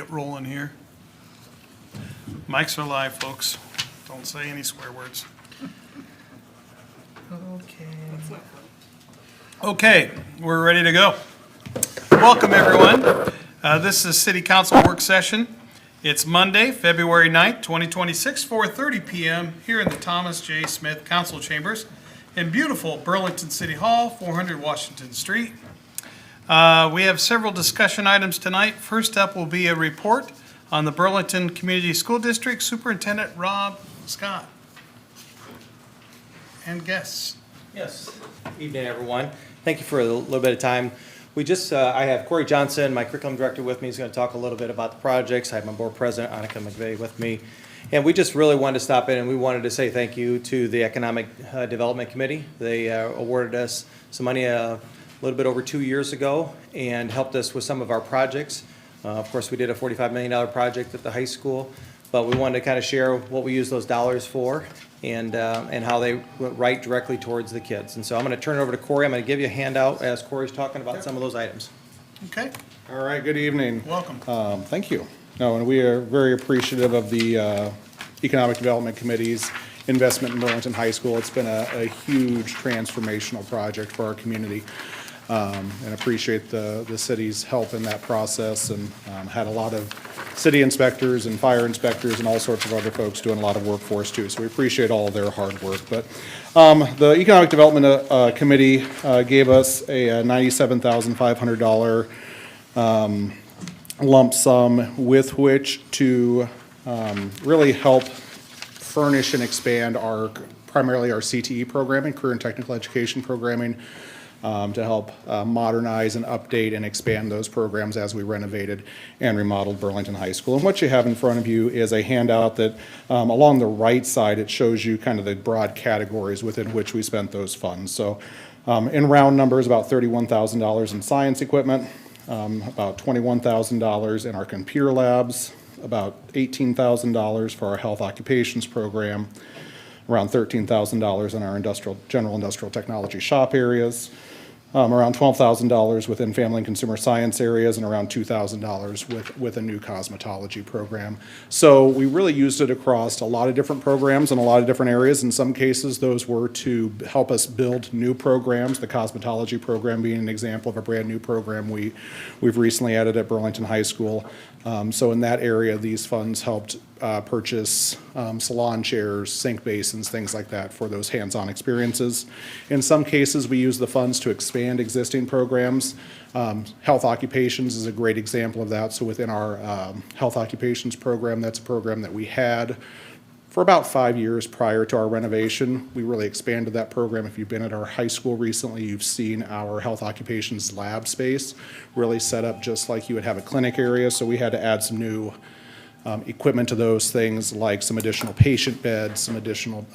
get rolling here. Mics are live, folks. Don't say any swear words. Okay, we're ready to go. Welcome, everyone. This is City Council work session. It's Monday, February 9th, 2026, 4:30 p.m. here in the Thomas J. Smith Council Chambers in beautiful Burlington City Hall, 400 Washington Street. We have several discussion items tonight. First up will be a report on the Burlington Community School District Superintendent Rob Scott. And guests. Yes. Evening, everyone. Thank you for a little bit of time. I have Corey Johnson, my curriculum director, with me. He's going to talk a little bit about the projects. I have my board president, Annika McVeigh, with me. And we just really wanted to stop in and we wanted to say thank you to the Economic Development Committee. They awarded us some money a little bit over 2 years ago and helped us with some of our projects. Of course, we did a $45 million project at the high school, but we wanted to kind of share what we use those dollars for and how they went right directly towards the kids. And so I'm going to turn it over to Corey. I'm going to give you a handout as Corey's talking about some of those items. Okay, All right, good evening. welcome. Thank you. No, and we are very appreciative of the Economic Development Committee's investment in Burlington High School. It's been a huge transformational project for our community. And appreciate the city's help in that process, and had a lot of city inspectors and fire inspectors and all sorts of other folks doing a lot of work for us too. So we appreciate all of their hard work. But the Economic Development Committee gave us a $97,500 lump sum with which to really help furnish and expand primarily our CTE programming, career and technical education programming, to help modernize and update and expand those programs as we renovated and remodeled Burlington High School. And what you have in front of you is a handout that along the right side, it shows you kind of the broad categories within which we spent those funds. So in round numbers, about $31,000 in science equipment, about $21,000 in our computer labs, about $18,000 for our health occupations program, around $13,000 in our general industrial technology shop areas, around $12,000 within family and consumer science areas, and around $2,000 with a new cosmetology program. So we really used it across a lot of different programs in a lot of different areas. In some cases, those were to help us build new programs, the cosmetology program being an example of a brand new program we've recently added at Burlington High School. So in that area, these funds helped purchase salon chairs, sink basins, things like that for those hands-on experiences. In some cases, we use the funds to expand existing programs. Health occupations is a great example of that. So within our health occupations program, that's a program that we had for about 5 years prior to our renovation. We really expanded that program. If you've been at our high school recently, you've seen our health occupations lab space really set up just like you would have a clinic area. So we had to add some new equipment to those things, like some additional patient beds, some additional,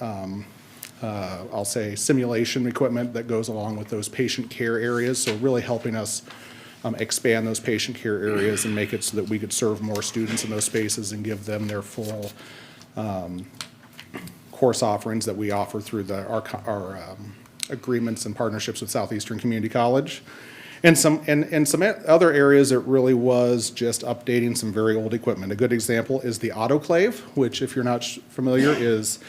I'll say, simulation equipment that goes along with those patient care areas. So really helping us expand those patient care areas and make it so that we could serve more students in those spaces and give them their full course offerings that we offer through our agreements and partnerships with Southeastern Community College. And some other areas, it really was just updating some very old equipment. A good example is the autoclave, which, if you're not familiar, is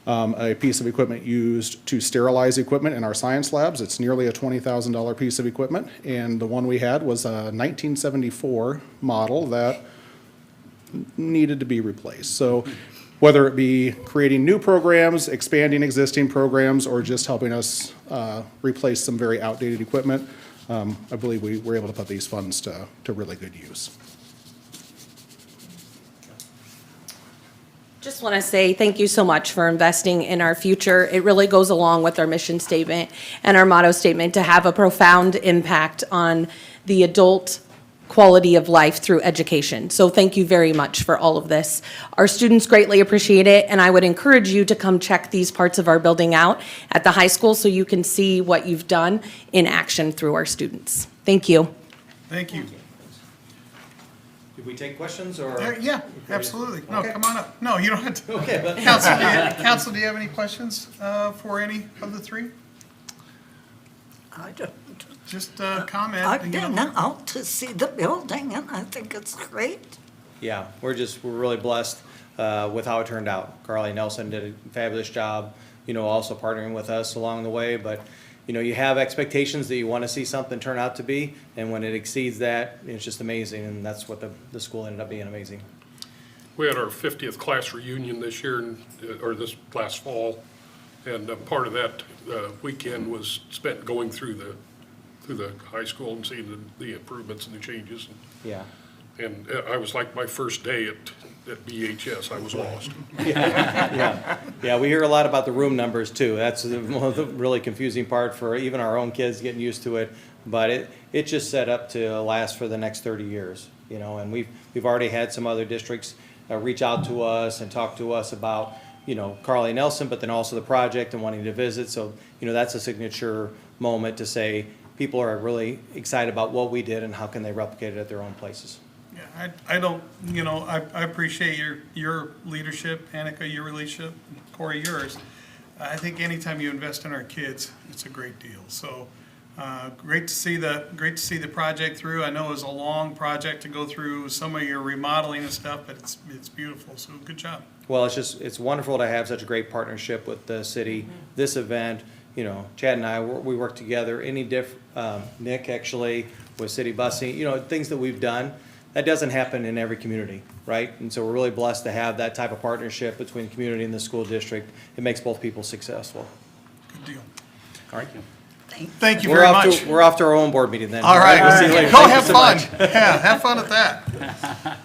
a piece of equipment used to sterilize equipment in our science labs. It's nearly a $20,000 piece of equipment, and the one we had was a 1974 model that needed to be replaced. So whether it be creating new programs, expanding existing programs, or just helping us replace some very outdated equipment, I believe we were able to put these funds to really good use. Just want to say thank you so much for investing in our future. It really goes along with our mission statement and our motto statement to have a profound impact on the adult quality of life through education. So thank you very much for all of this. Our students greatly appreciate it, and I would encourage you to come check these parts of our building out at the high school so you can see what you've done in action through our students. Thank you. Thank you. Did we take questions or? Yeah, absolutely. No, Okay. come on up. No, you don't have to. Okay, but Council, do you have any questions for any of the three? I don't. Just comment. I've you know. been out to see the building and I think it's great. Yeah, we're really blessed with how it turned out. Carly Nelson did a fabulous job, also partnering with us along the way. But, you have expectations that you want to see something turn out to be, and when it exceeds that, it's just amazing, and that's what the school ended up being, amazing. We had our 50th class reunion this year, or this last fall, and part of that weekend was spent going through the high school and seeing the improvements and the changes. Yeah. And I was like my first day at BHS, I was lost. Yeah, we hear a lot about the room numbers too. That's one of the really confusing part for even our own kids getting used to it. But it just set up to last for the next 30 years, and we've already had some other districts reach out to us and talk to us about, Carly Nelson, but then also the project and wanting to visit. So, that's a signature moment to say people are really excited about what we did and how can they replicate it at their own places. Yeah, I don't, I appreciate your leadership, Annika, your leadership, Corey, yours. I think anytime you invest in our kids, it's a great deal. So, great to see the project through. I know it was a long project to go through some of your remodeling and stuff, but it's beautiful. So good job. Well, it's wonderful to have such a great partnership with the city. This event, Chad and I, we work together. Nick actually with city busing, things that we've done. That doesn't happen in every community, right? And so we're really blessed to have that type of partnership between the community and the school district. It makes both people successful. Good deal. All right. Thank you very much. We're off to our own board meeting then. All right. We'll see you later. Go Thank you have so fun. much. Yeah, have fun at that.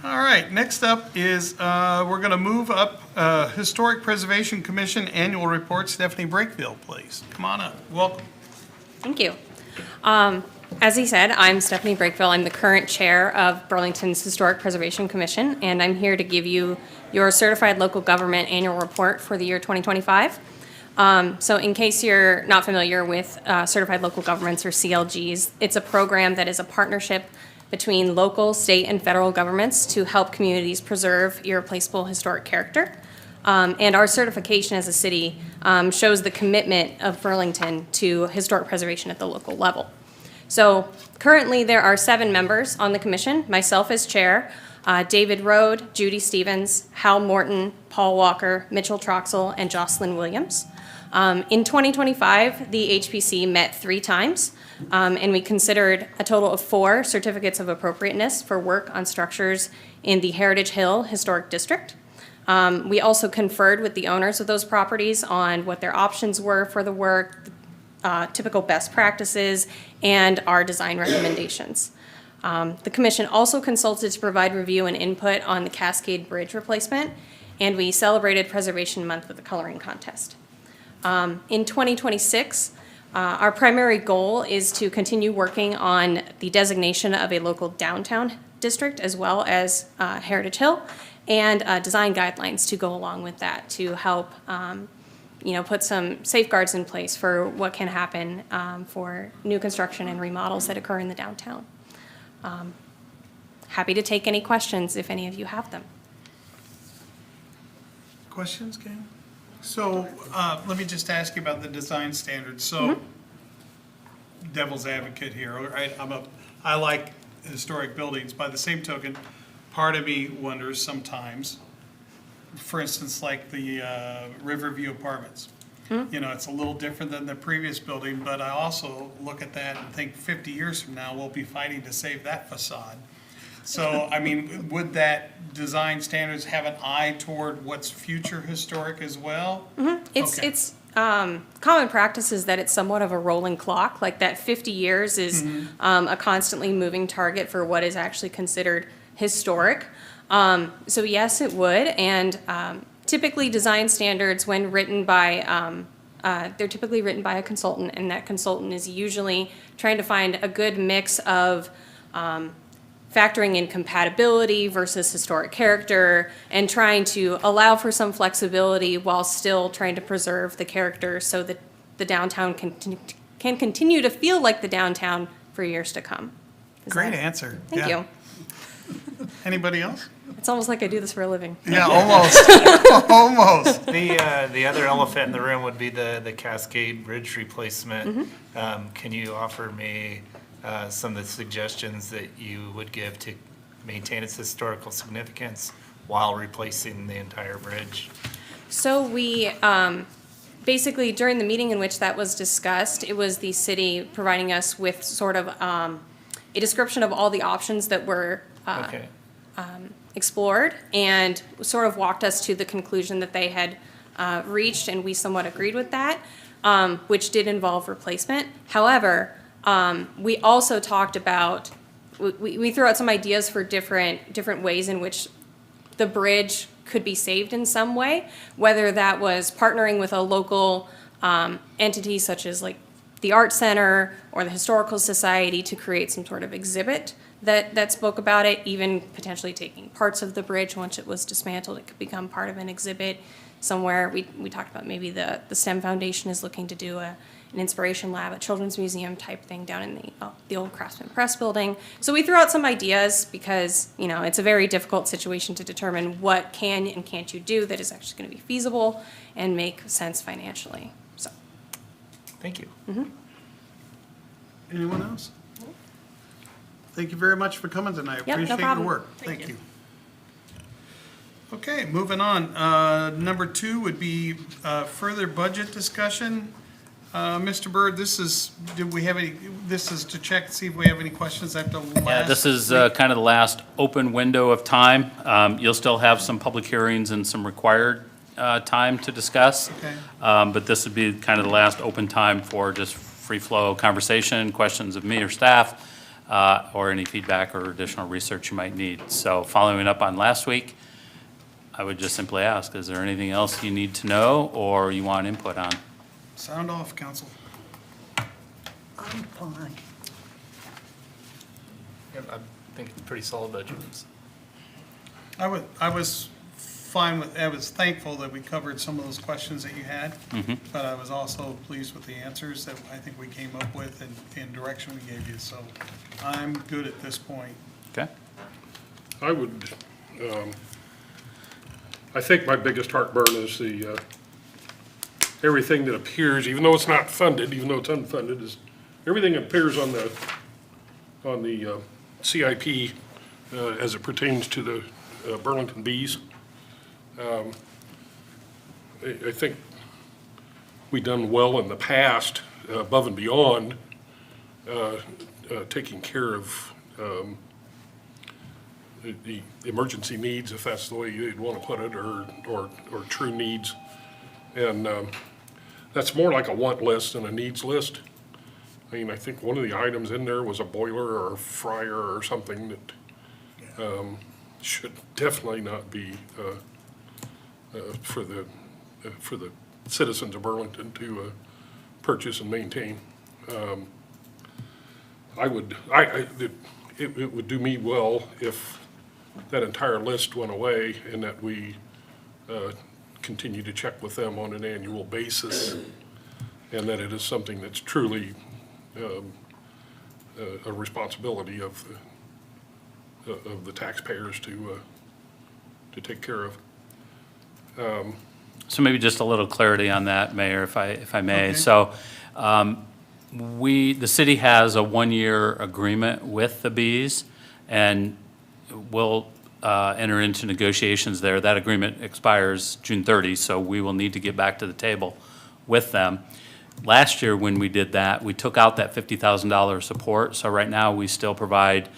All right, next up is, we're going to move up Historic Preservation Commission Annual Report. Stephanie Brakefield, please. Come on up. Welcome. Thank you. As he said, I'm Stephanie Brakefield. I'm the current chair of Burlington's Historic Preservation Commission, and I'm here to give you your Certified Local Government Annual Report for the year 2025. So in case you're not familiar with Certified Local Governments, or CLGs, it's a program that is a partnership between local, state, and federal governments to help communities preserve irreplaceable historic character. And our certification as a city shows the commitment of Burlington to historic preservation at the local level. So currently, there are 7 members on the commission, myself as chair, David Rode, Judy Stevens, Hal Morton, Paul Walker, Mitchell Troxel, and Jocelyn Williams. In 2025, the HPC met 3 times, and we considered a total of 4 certificates of appropriateness for work on structures in the Heritage Hill Historic District. We also conferred with the owners of those properties on what their options were for the work, typical best practices, and our design recommendations. The commission also consulted to provide review and input on the Cascade Bridge replacement, and we celebrated Preservation Month with a coloring contest. In 2026, our primary goal is to continue working on the designation of a local downtown district as well as Heritage Hill, and design guidelines to go along with that to help put some safeguards in place for what can happen for new construction and remodels that occur in the downtown. Happy to take any questions if any of you have them. Questions, gang? So let me just ask you about the design standards. So devil's advocate here, right? I like historic buildings. By the same token, part of me wonders sometimes, for instance, like the Riverview Apartments. It's a little different than the previous building, but I also look at that and think 50 years from now, we'll be fighting to save that facade. So, I mean, would that design standards have an eye toward what's future historic as well? It's common practice is that it's somewhat of a rolling clock, like that 50 years is a constantly moving target for what is actually considered historic. So yes, it would, and typically design standards, when written by, they're typically written by a consultant, and that consultant is usually trying to find a good mix of factoring in compatibility versus historic character, and trying to allow for some flexibility while still trying to preserve the character so that the downtown can continue to feel like the downtown for years to come. Great answer. Thank Yeah. you. Anybody else? It's almost like I do this for a living. Yeah, almost. Almost. The other elephant in the room would be the Cascade Bridge replacement. Mm-hmm. Can you offer me some of the suggestions that you would give to maintain its historical significance while replacing the entire bridge? So we, basically, during the meeting in which that was discussed, it was the city providing us with sort of a description of all the options that were Okay, explored, and sort of walked us to the conclusion that they had reached, and we somewhat agreed with that, which did involve replacement. However, we also talked about, we threw out some ideas for different ways in which the bridge could be saved in some way, whether that was partnering with a local entity such as like the Art Center or the Historical Society to create some sort of exhibit that spoke about it, even potentially taking parts of the bridge once it was dismantled, it could become part of an exhibit somewhere. We talked about maybe the STEM Foundation is looking to do an inspiration lab, a children's museum type thing down in the old Craftsman Press building. So we threw out some ideas because, you know, it's a very difficult situation to determine what can and can't you do that is actually going to be feasible and make sense financially. So, thank you. Anyone else? Thank you very much for coming tonight. Yep, no Appreciate your problem. work. Thank you. Okay, moving on. Number 2 would be further budget discussion. Mr. Byrd, this is to check, see if we have any questions after last. Yeah, this is kind of the last open window of time. You'll still have some public hearings and some required time to discuss. Okay. But this would be kind of the last open time for just free flow conversation, questions of me or staff, or any feedback or additional research you might need. So following up on last week, I would just simply ask, is there anything else you need to know or you want input on? Sound off, council. I'm fine. Yeah, I think it's a pretty solid budget. I was fine with, I was thankful that we covered some of those questions that you had, but I was also pleased with the answers that I think we came up with and direction we gave you, so I'm good at this point. Okay? I would, I think my biggest heartburn is the, everything that appears, even though it's not funded, even though it's unfunded, is everything that appears on the CIP as it pertains to the Burlington Bees. I think we've done well in the past, above and beyond, taking care of the emergency needs, if that's the way you'd want to put it, or true needs. And that's more like a want list than a needs list. I mean, I think one of the items in there was a boiler or a fryer or something that should definitely not be for the citizens of Burlington to purchase and maintain. It would do me well if that entire list went away and that we continue to check with them on an annual basis, and that it is something that's truly a responsibility of the taxpayers to take care of. So maybe just a little clarity on that, Mayor, if I may. Okay. So the city has a one-year agreement with the Bees, and we'll enter into negotiations there. That agreement expires June 30, so we will need to get back to the table with them. Last year, when we did that, we took out that $50,000 support. So right now, we still provide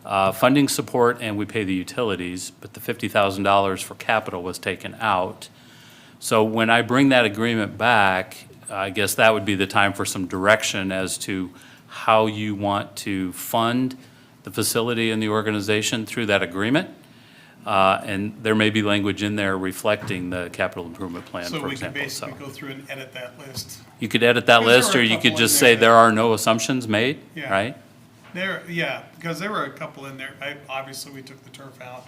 funding support and we pay the utilities, but the $50,000 for capital was taken out. So when I bring that agreement back, I guess that would be the time for some direction as to how you want to fund the facility and the organization through that agreement. And there may be language in there reflecting the capital improvement plan, So for we can example. basically go through and edit that list. You could edit that Because there list, were or a you couple could just in say there there are no assumptions made, Yeah. right? Because there were a couple in there. Obviously, we took the turf out.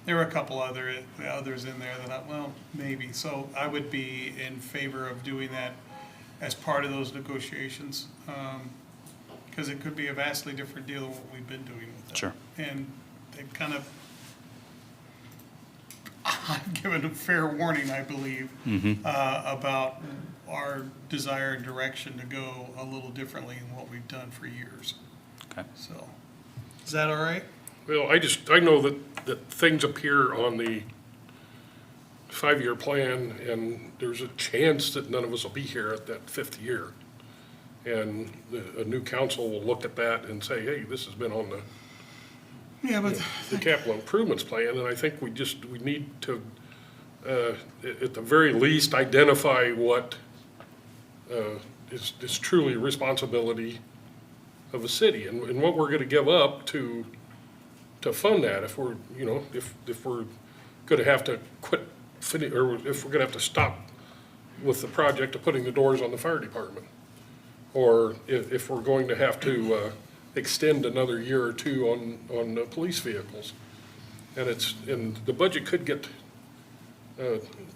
There were a couple others in there that maybe. So I would be in favor of doing that as part of those negotiations. Because it could be a vastly different deal than what we've been doing with them. Sure. And they've kind of given a fair warning, I believe, about our desire and direction to go a little differently than what we've done for years. Okay. So, is that all right? Well, I know that things appear on the 5-year plan, and there's a chance that none of us will be here at that 5th year. And a new council will look at that and say, hey, this has been on Yeah, but the capital improvements plan, and I think we need to, at the very least, identify what is truly responsibility of a city, and what we're gonna give up to fund that, if we're, you know, if we're gonna have to quit, or if we're gonna have to stop with the project of putting the doors on the fire department, or if we're going to have to extend another year or two on police vehicles. And the budget could get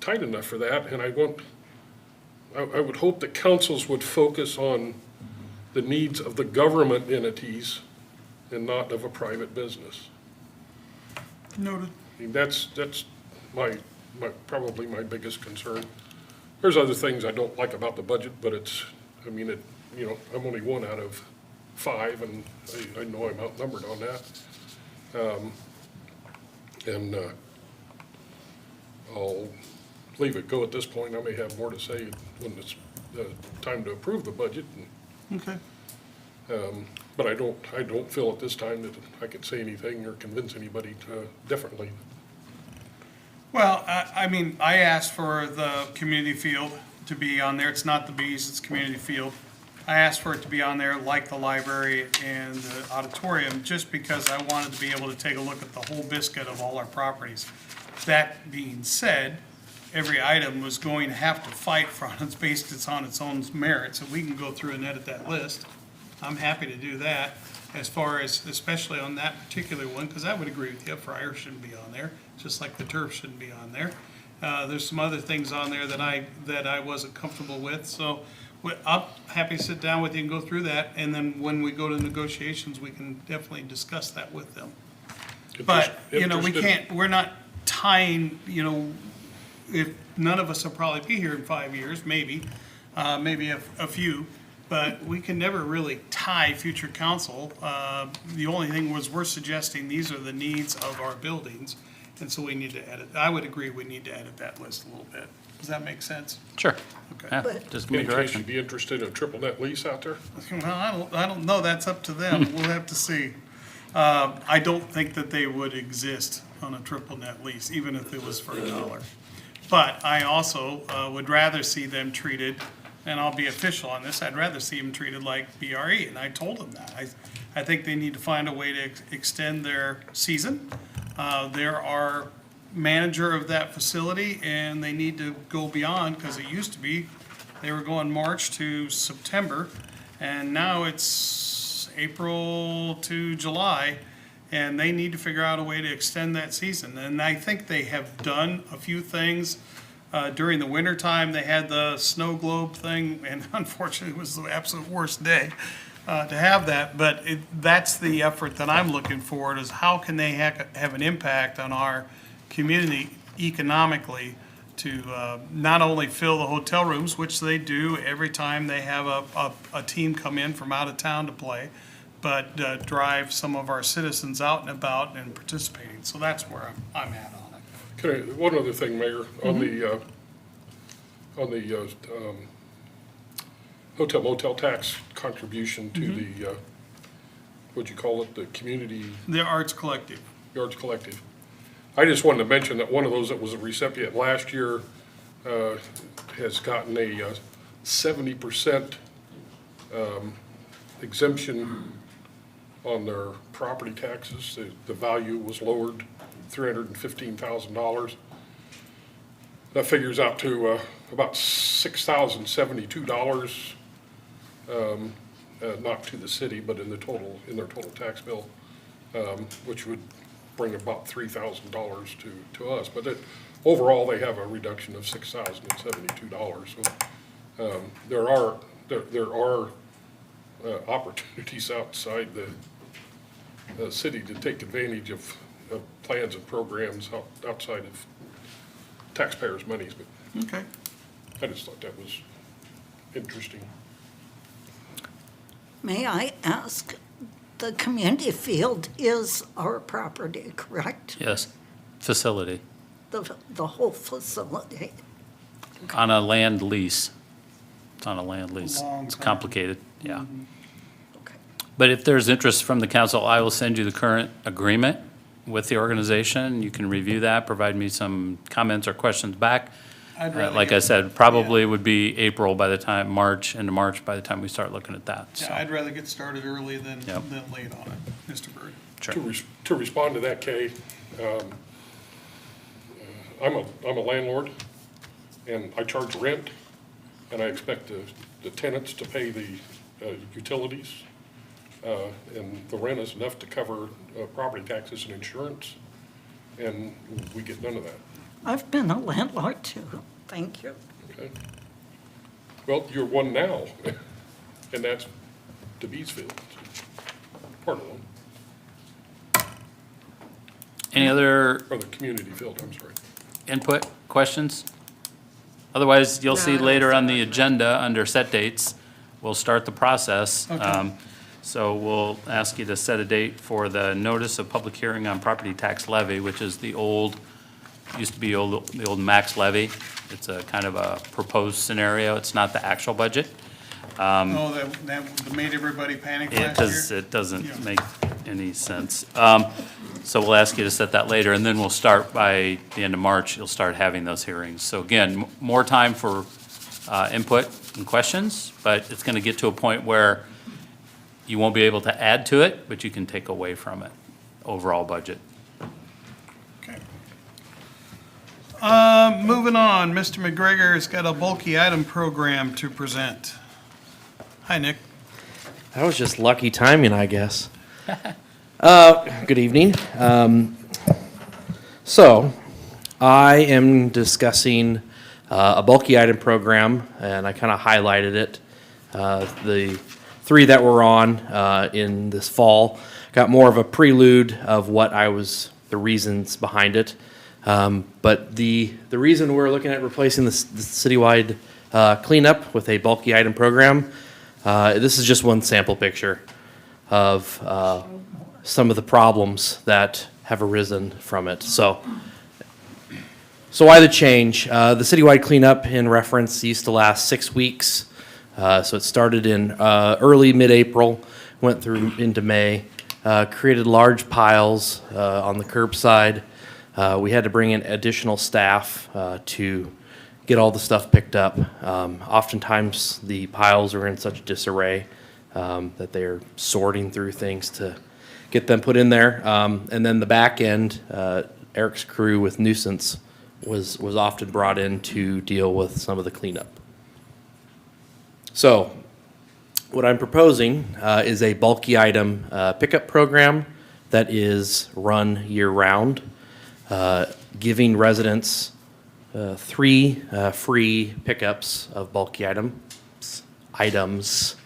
tight enough for that, and I would hope that councils would focus on the needs of the government entities and not of a private business. noted. I mean, that's probably my biggest concern. There's other things I don't like about the budget, but you know, I'm only 1 out of 5, and I know I'm outnumbered on that. I'll leave it go at this point. I may have more to say when it's time to approve the budget. Okay. But I don't feel at this time that I could say anything or convince anybody differently. Well, I mean, I asked for the community field to be on there. It's not the bees, it's community field. I asked for it to be on there like the library and the auditorium, just because I wanted to be able to take a look at the whole biscuit of all our properties. That being said, every item was going to have to fight for it's on its own merits, and we can go through and edit that list. I'm happy to do that, as far as, especially on that particular one, because I would agree with you, Friar shouldn't be on there, just like the turf shouldn't be on there. There's some other things on there that I wasn't comfortable with, so I'm happy to sit down with you and go through that, and then when we go to negotiations, we can definitely discuss that with them. But, you know, we're not tying, you know, if none of us will probably be here in 5 years, maybe a few, but we can never really tie future council. The only thing was, we're suggesting these are the needs of our buildings, and so we need to edit. I would agree we need to edit that list a little bit. Does that make sense? Sure. Okay. Yeah, But- just give me In case direction. you'd be interested in a triple net lease out there. Well, I don't know, that's up to them, we'll have to see. I don't think that they would exist on a triple net lease, even if it was for $1. But I also would rather see them treated, and I'll be official on this, I'd rather see them treated like BRE, and I told them that. I think they need to find a way to extend their season. They're our manager of that facility, and they need to go beyond, because it used to be, they were going March to September, and now it's April to July, and they need to figure out a way to extend that season. And I think they have done a few things. During the wintertime, they had the snow globe thing, and unfortunately, it was the absolute worst day to have that. But that's the effort that I'm looking for, is how can they have an impact on our community economically to not only fill the hotel rooms, which they do every time they have a team come in from out of town to play, but drive some of our citizens out and about and participating. So that's where I'm at on it. One other thing, Mayor, on the hotel motel tax contribution to the, what'd you call it, the community The Arts Collective. Yards Collective. I just wanted to mention that one of those that was a recipient last year has gotten a 70% exemption on their property taxes. The value was lowered $315,000. That figures out to about $6,072, not to the city, but in their total tax bill, which would bring about $3,000 to us. But overall, they have a reduction of $6,072. So there are opportunities outside the city to take advantage of plans and programs outside of taxpayers' monies, but Okay. I just thought that was interesting. May I ask, the community field is our property, correct? Yes, facility, The whole facility. on a land lease. It's on a land lease. Long It's time. complicated, yeah. Okay. But if there's interest from the council, I will send you the current agreement with the organization. You can review that, provide me some comments or questions back. I'd rather Like I get- said, probably would be April by the time, into March, by the time we start looking at that, so. Yeah, I'd rather get started early than Yep. late on it, Mr. Bird. Sure. To respond to that, Kay, I'm a landlord, and I charge rent, and I expect the tenants to pay the utilities, and the rent is enough to cover property taxes and insurance, and we get none of that, I've been a landlord too. Thank you. okay? Well, you're one now, and that's the Beesfield, part of one, Any other or the community field, I'm sorry. input, questions? Otherwise, you'll see later on the agenda, under set dates, we'll start the process. Okay. So we'll ask you to set a date for the notice of public hearing on property tax levy, which is the used to be the old max levy. It's a kind of a proposed scenario. It's not the actual budget. Oh, that made everybody panic It last year? does, it Yeah. doesn't make any sense. So we'll ask you to set that later, and then we'll start by the end of March, you'll start having those hearings. So again, more time for input and questions, but it's gonna get to a point where you won't be able to add to it, but you can take away from it, overall budget. Okay. Moving on, Mr. McGregor has got a bulky item program to present. Hi, Nick. That was just lucky timing, I guess. Good evening. So, I am discussing a bulky item program, and I kind of highlighted it. The three that we're on in this fall got more of a prelude of the reasons behind it. But the reason we're looking at replacing the citywide cleanup with a bulky item program, this is just one sample picture of some of the problems that have arisen from it. So why the change? The citywide cleanup in reference used to last 6 weeks. So it started in early, mid-April, went through into May, created large piles on the curbside. We had to bring in additional staff to get all the stuff picked up. Oftentimes, the piles are in such disarray that they're sorting through things to get them put in there. And then the back end, Eric's crew with nuisance was often brought in to deal with some of the cleanup. So what I'm proposing is a bulky item pickup program that is run year-round, giving residents 3 free pickups of bulky items,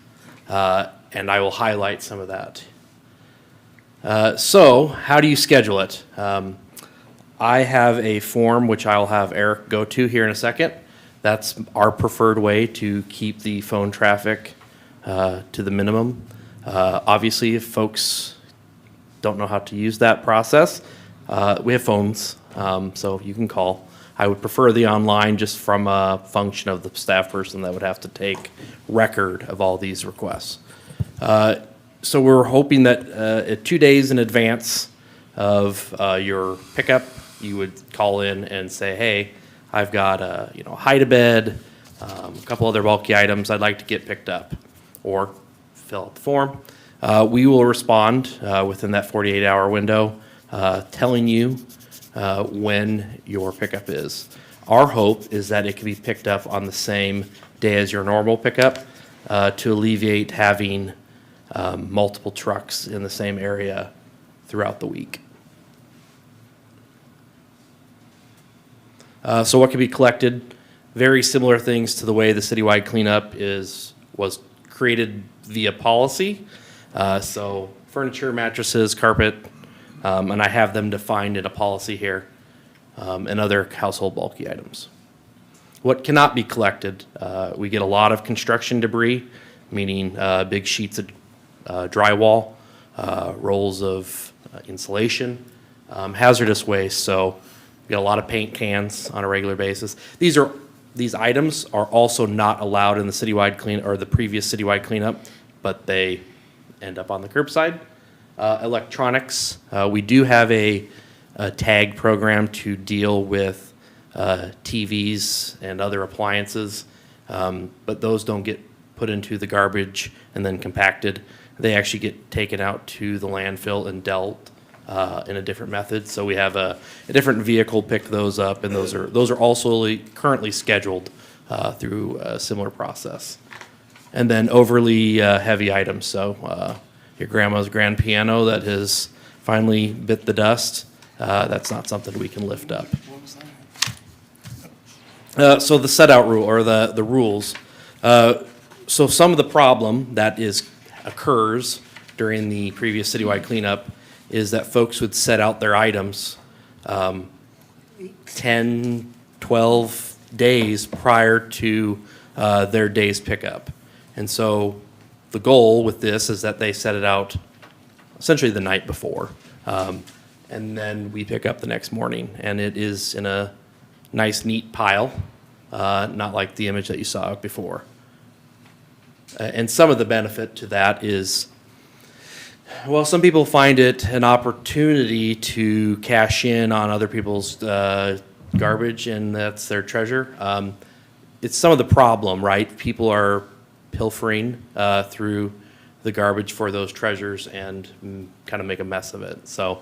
and I will highlight some of that. So how do you schedule it? I have a form which I'll have Eric go to here in a second. That's our preferred way to keep the phone traffic to the minimum. Obviously, if folks don't know how to use that process, we have phones, so you can call. I would prefer the online just from a function of the staff person that would have to take record of all these requests. So we're hoping that at 2 days in advance of your pickup, you would call in and say, hey, I've got a hide-a-bed, a couple other bulky items I'd like to get picked up, or fill out the form. We will respond within that 48-hour window, telling you when your pickup is. Our hope is that it can be picked up on the same day as your normal pickup to alleviate having multiple trucks in the same area throughout the week. So what can be collected? Very similar things to the way the citywide cleanup was created via policy. So furniture, mattresses, carpet, and I have them defined in a policy here, and other household bulky items. What cannot be collected? We get a lot of construction debris, meaning big sheets of drywall, rolls of insulation, hazardous waste. So we got a lot of paint cans on a regular basis. These items are also not allowed in the citywide clean, or the previous citywide cleanup, but they end up on the curbside. Electronics, we do have a tag program to deal with TVs and other appliances, but those don't get put into the garbage and then compacted. They actually get taken out to the landfill and dealt in a different method. So we have a different vehicle pick those up, and those are also currently scheduled through a similar process. And then overly heavy items, so your grandma's grand piano that has finally bit the dust, that's not something we can lift up. So the set-out rule, or the rules. So some of the problem that occurs during the previous citywide cleanup is that folks would set out their items 10, 12 days prior to their day's pickup. And so the goal with this is that they set it out essentially the night before. And then we pick up the next morning, and it is in a nice, neat pile, not like the image that you saw before. And some of the benefit to that is, well, some people find it an opportunity to cash in on other people's garbage, and that's their treasure. It's some of the problem, right? People are pilfering through the garbage for those treasures and kind of make a mess of it. So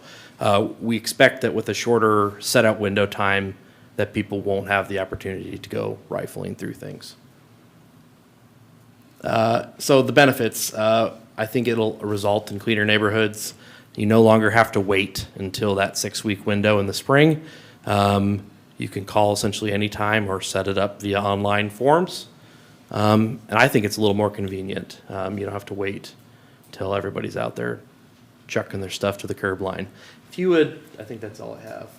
we expect that with a shorter set-out window time, that people won't have the opportunity to go rifling through things. So the benefits, I think it'll result in cleaner neighborhoods. You no longer have to wait until that 6-week window in the spring. You can call essentially any time or set it up via online forms. And I think it's a little more convenient. You don't have to wait till everybody's out there chucking their stuff to the curb line. If you would, I think that's all I have.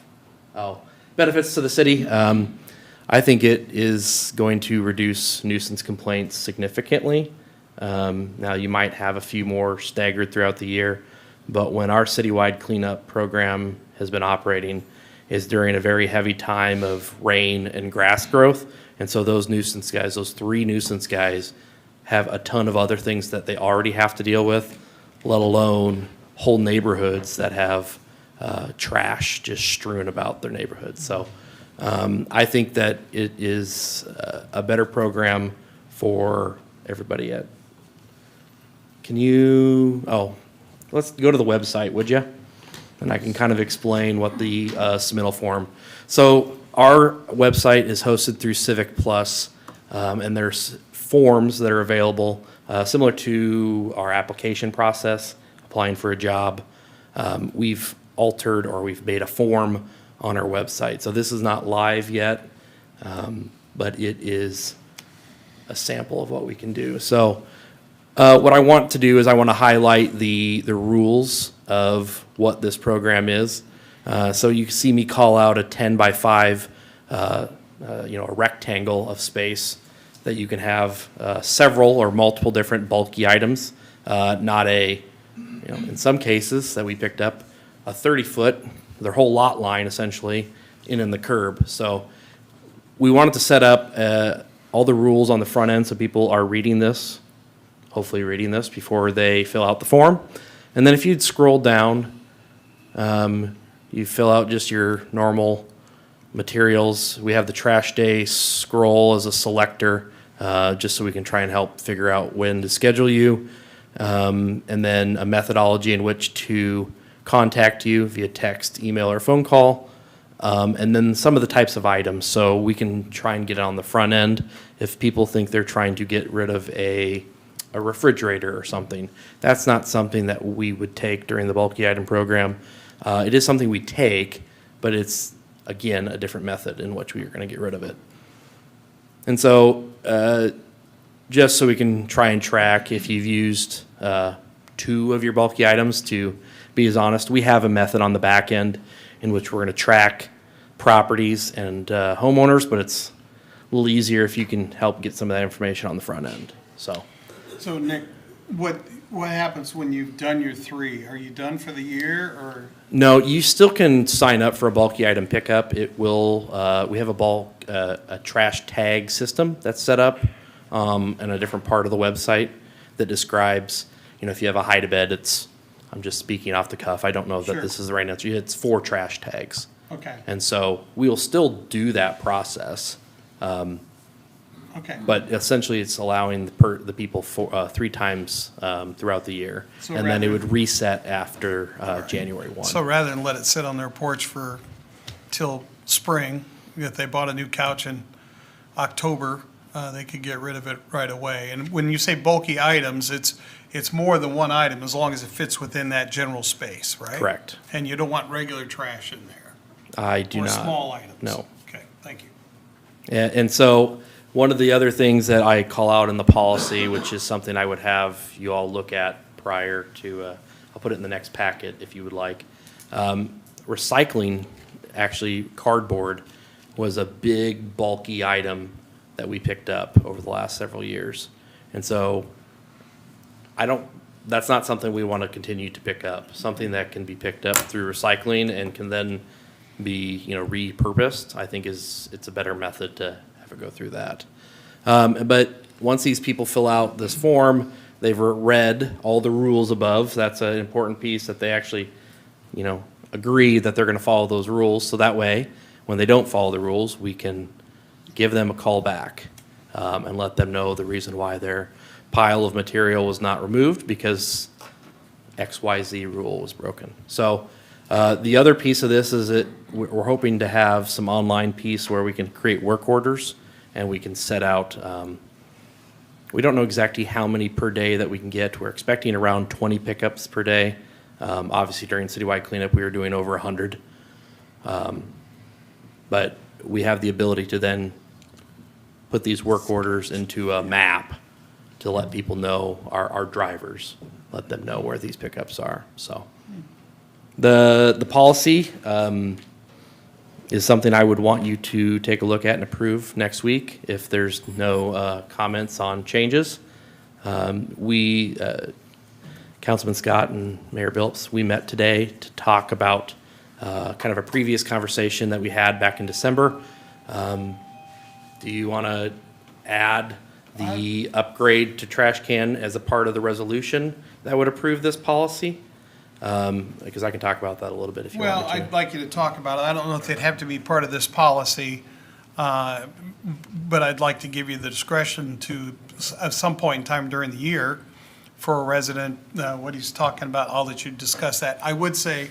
Oh, benefits to the city. I think it is going to reduce nuisance complaints significantly. Now, you might have a few more staggered throughout the year, but when our citywide cleanup program has been operating is during a very heavy time of rain and grass growth. And so those nuisance guys, those 3 nuisance guys, have a ton of other things that they already have to deal with, let alone whole neighborhoods that have trash just strewn about their neighborhoods. So I think that it is a better program for everybody at. Let's go to the website, would you? And I can kind of explain what the submittal form. So our website is hosted through Civic Plus, and there's forms that are available, similar to our application process, applying for a job. We've altered, or we've made a form on our website. So this is not live yet, but it is a sample of what we can do. So what I want to do is I want to highlight the rules of what this program is. So you can see me call out a 10 by 5, a rectangle of space that you can have several or multiple different bulky items, not in some cases that we picked up, a 30-foot, their whole lot line essentially, in the curb. So we wanted to set up all the rules on the front end so people are reading this, hopefully reading this before they fill out the form. And then if you'd scroll down, you fill out just your normal materials. We have the trash day scroll as a selector, just so we can try and help figure out when to schedule you. And then a methodology in which to contact you via text, email, or phone call. And then some of the types of items. So we can try and get it on the front end if people think they're trying to get rid of a refrigerator or something. That's not something that we would take during the bulky item program. It is something we take, but it's, again, a different method in which we are going to get rid of it. And so just so we can try and track if you've used 2 of your bulky items, to be as honest, we have a method on the back end in which we're going to track properties and homeowners, but it's a little easier if you can help get some of that information on the front end. So So Nick, What happens when you've done your 3? Are you done for the year, or? No, you still can sign up for a bulky item pickup. It will, we have a trash tag system that's set up in a different part of the website that describes, if you have a hide-a-bed, I'm just speaking off the cuff. I don't know that Sure. this is the right answer. It's 4 trash tags. Okay, And so we will still do that process. okay. But essentially, it's allowing the people 3 times throughout the year. So And then it rather- would reset after January 1. So rather than let it sit on their porch till spring, if they bought a new couch in October, they could get rid of it right away. And when you say bulky items, it's more than one item as long as it fits within that general space, right? Correct. And you don't want regular trash in there? I do Or not. small items? No. Okay, thank you. And so, one of the other things that I call out in the policy, which is something I would have you all look at prior to, I'll put it in the next packet if you would like. Recycling, actually cardboard, was a big bulky item that we picked up over the last several years. And so, that's not something we want to continue to pick up. Something that can be picked up through recycling and can then be, repurposed, I think it's a better method to have it go through that. But once these people fill out this form, they've read all the rules above. That's an important piece that they actually, agree that they're going to follow those rules. So that way, when they don't follow the rules, we can give them a call back and let them know the reason why their pile of material was not removed because XYZ rule was broken. So the other piece of this is that we're hoping to have some online piece where we can create work orders and we can set out, we don't know exactly how many per day that we can get. We're expecting around 20 pickups per day. Obviously during citywide cleanup, we were doing over 100. But we have the ability to then put these work orders into a map to let people know, our drivers, let them know where these pickups are, so. The policy is something I would want you to take a look at and approve next week if there's no comments on changes. Councilman Scott and Mayor Billups, we met today to talk about kind of a previous conversation that we had back in December. Do you want to add the upgrade to trash can as a part of the resolution that would approve this policy? Because I can talk about that a little bit if you want Well, me to. I'd like you to talk about it. I don't know if they'd have to be part of this policy, but I'd like to give you the discretion to, at some point in time during the year, for a resident, what he's talking about, I'll let you discuss that. I would say,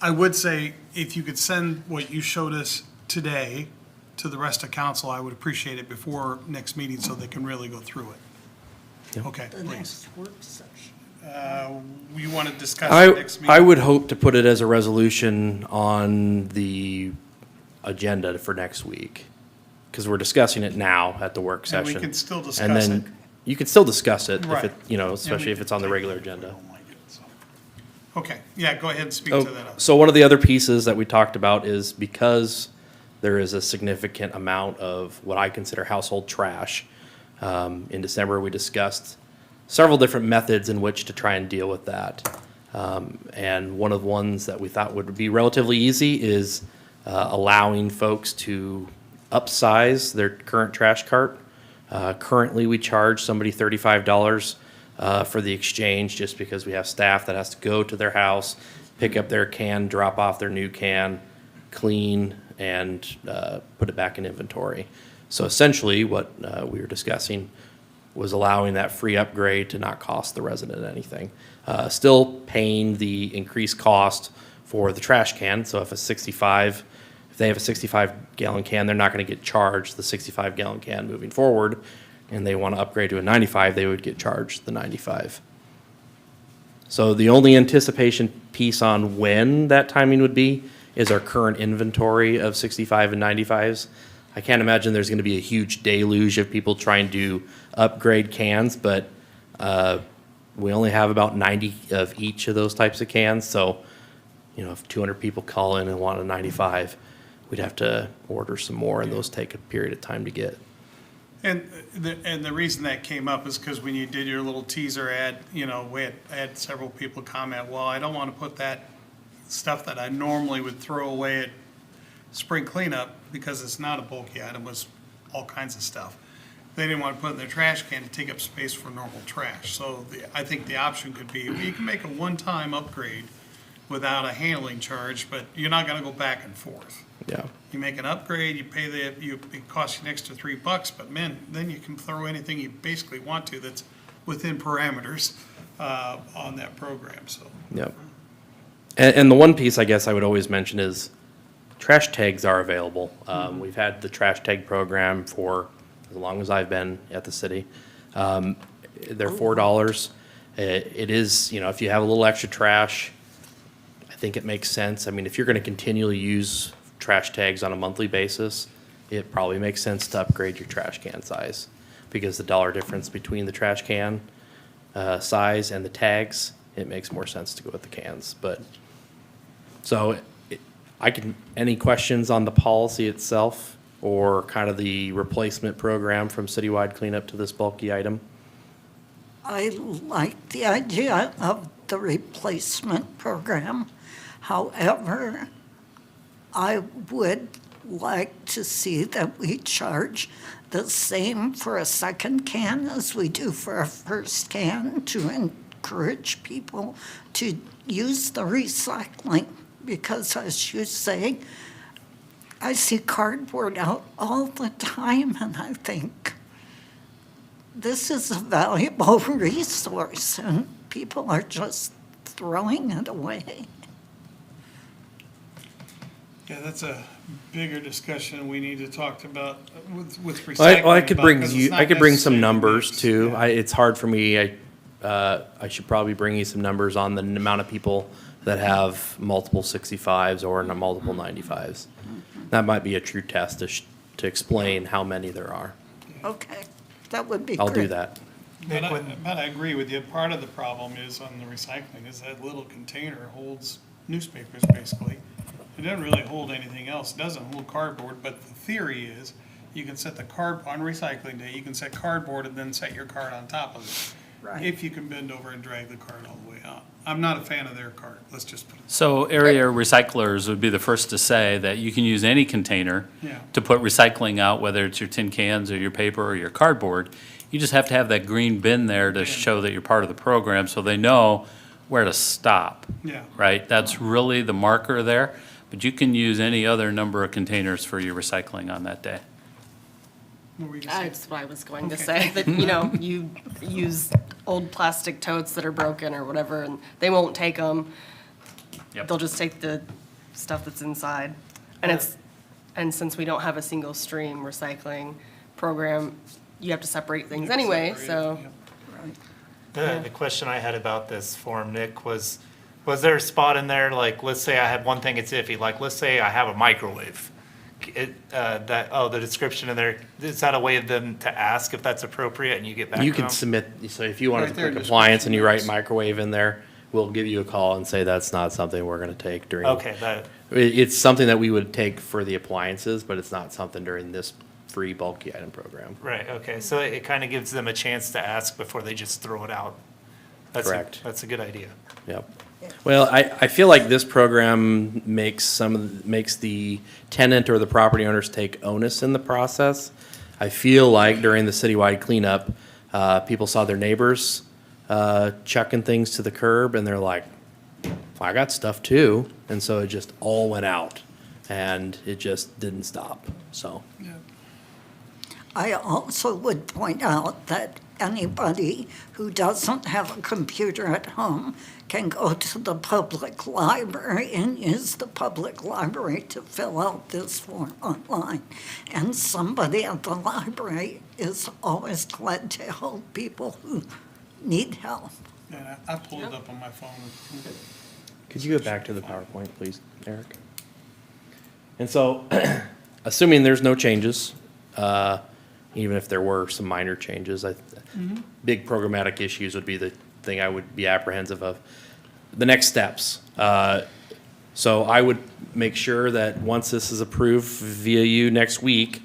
I would say if you could send what you showed us today to the rest of council, I would appreciate it before next meeting so they can really go through it. Okay, The please. next work session. You want to discuss it next meeting? I would hope to put it as a resolution on the agenda for next week, because we're discussing it now at the work And we session. can still And discuss it. then you can still discuss it if Right. it, especially if it's on the regular agenda. Okay, yeah, go ahead and speak Oh, to that. so one of the other pieces that we talked about is because there is a significant amount of what I consider household trash. In December, we discussed several different methods in which to try and deal with that. And one of the ones that we thought would be relatively easy is allowing folks to upsize their current trash cart. Currently, we charge somebody $35 for the exchange just because we have staff that has to go to their house, pick up their can, drop off their new can, clean, and put it back in inventory. So essentially, what we were discussing was allowing that free upgrade to not cost the resident anything. Still paying the increased cost for the trash can. So if they have a 65-gallon can, they're not going to get charged the 65-gallon can moving forward, and they want to upgrade to a 95, they would get charged the 95. So the only anticipation piece on when that timing would be is our current inventory of 65 and 95s. I can't imagine there's going to be a huge deluge of people trying to upgrade cans, but we only have about 90 of each of those types of cans. So, if 200 people call in and want a 95, we'd have to order some more, and those take a period of time to get. And the reason that came up is because when you did your little teaser ad, you know, we had several people comment, well, I don't want to put that stuff that I normally would throw away at spring cleanup because it's not a bulky item, it was all kinds of stuff. They didn't want to put it in their trash can to take up space for normal trash. So I think the option could be, you can make a one-time upgrade without a handling charge, but you're not gonna go back and forth. Yeah. You make an upgrade, you pay it costs you an extra $3, but man, then you can throw anything you basically want to that's within parameters, on that program, so. Yep. And the one piece I guess I would always mention is trash tags are available. We've had the trash tag program for as long as I've been at the city. They're $4. It is, you know, if you have a little extra trash, I think it makes sense. I mean, if you're gonna continually use trash tags on a monthly basis, it probably makes sense to upgrade your trash can size, because the dollar difference between the trash can size and the tags, it makes more sense to go with the cans. But, so, any questions on the policy itself, or kind of the replacement program from citywide cleanup to this bulky item? I like the idea of the replacement program. However, I would like to see that we charge the same for a second can as we do for a first can, to encourage people to use the recycling. Because as you say, I see cardboard out all the time, and I think this is a valuable resource, and people are just throwing it away. Yeah, that's a bigger discussion we need to talk about with recycling. I could bring because it's you, not I could bring some necessarily numbers mixed. too. Yeah. It's hard for me, I should probably bring you some numbers on the amount of people that have multiple 65s or multiple 95s. That might be a true test to explain how many there are. Okay, that would be great. I'll do that. But I agree with you. Part of the problem is on the recycling is that little container holds newspapers, basically. It doesn't really hold anything else. It doesn't hold cardboard, but the theory is you can set the card, on recycling day, you can set cardboard and then set your card on top of it. Right. If you can bend over and drag the card all the way out. I'm not a fan of their card, let's just put it. So area recyclers would be the first to say that you can use any container Yeah. to put recycling out, whether it's your tin cans or your paper or your cardboard. You just have to have that green bin there to show that you're part of the program, so they know where to stop, Yeah. right? That's really the marker there, but you can use any other number of containers for your recycling on that day. What were you gonna say? That's what I was going to Okay. say, that, you use old plastic totes that are broken or whatever, and they won't take them. Yep. They'll just take the stuff that's inside. And since we don't have a single stream recycling program, you have to separate things anyway, so. The question I had about this form, Nick, was there a spot in there, like, let's say I have one thing it's iffy, like, let's say I have a microwave. The description in there, is that a way of them to ask if that's appropriate and you get back to You them? can submit, so if you wanted Right to there put in compliance and you write description, microwave in there, we'll give you a call and say that's not something we're gonna take during. Okay, that, It's something that we would take for the appliances, but it's not something during this free bulky item program. right, okay, so it kind of gives them a chance to ask before they just throw it out. Correct. That's a good idea. Yep. Well, I feel like this program makes makes the tenant or the property owners take onus in the process. I feel like during the citywide cleanup, people saw their neighbors chucking things to the curb, and they're like, I got stuff too. And so it just all went out, and it just didn't stop, so. I also would point out that anybody who doesn't have a computer at home can go to the public library and use the public library to fill out this form online. And somebody at the library is always glad to help people who need help. Yeah, I pulled it up on my phone. Could you go back to the PowerPoint, please, Eric? And so, assuming there's no changes, even if there were some minor changes, big programmatic issues would be the thing I would be apprehensive of. The next steps. So I would make sure that once this is approved via you next week,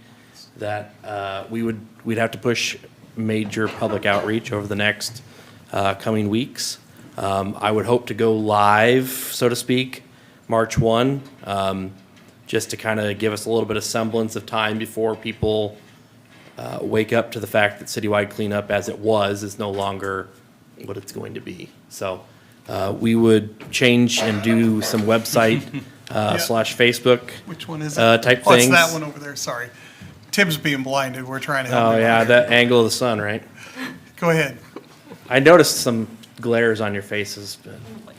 that we'd have to push major public outreach over the next coming weeks. I would hope to go live, so to speak, March 1, just to kind of give us a little bit of semblance of time before people wake up to the fact that citywide cleanup as it was is no longer what it's going to be. So we would change and do some website slash Facebook Which one is it? type Oh, it's things. that one over there, sorry. Tim's being blinded, we're trying to help Oh, him yeah, out here. that angle of the sun, right? Go ahead. I noticed some glares on your faces, but,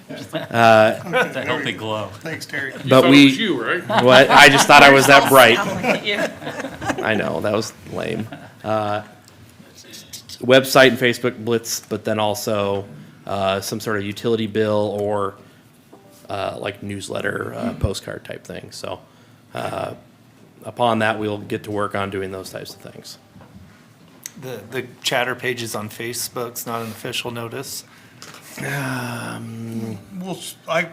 It's a healthy glow. Thanks, Terry. but Thought it we, was you, right? what, I just thought I was that bright. Yeah. I know, that was lame. Website and Facebook blitz, but then also some sort of utility bill or like newsletter, postcard type thing. So upon that, we'll get to work on doing those types of things. The chatter pages on Facebook's not an official notice. I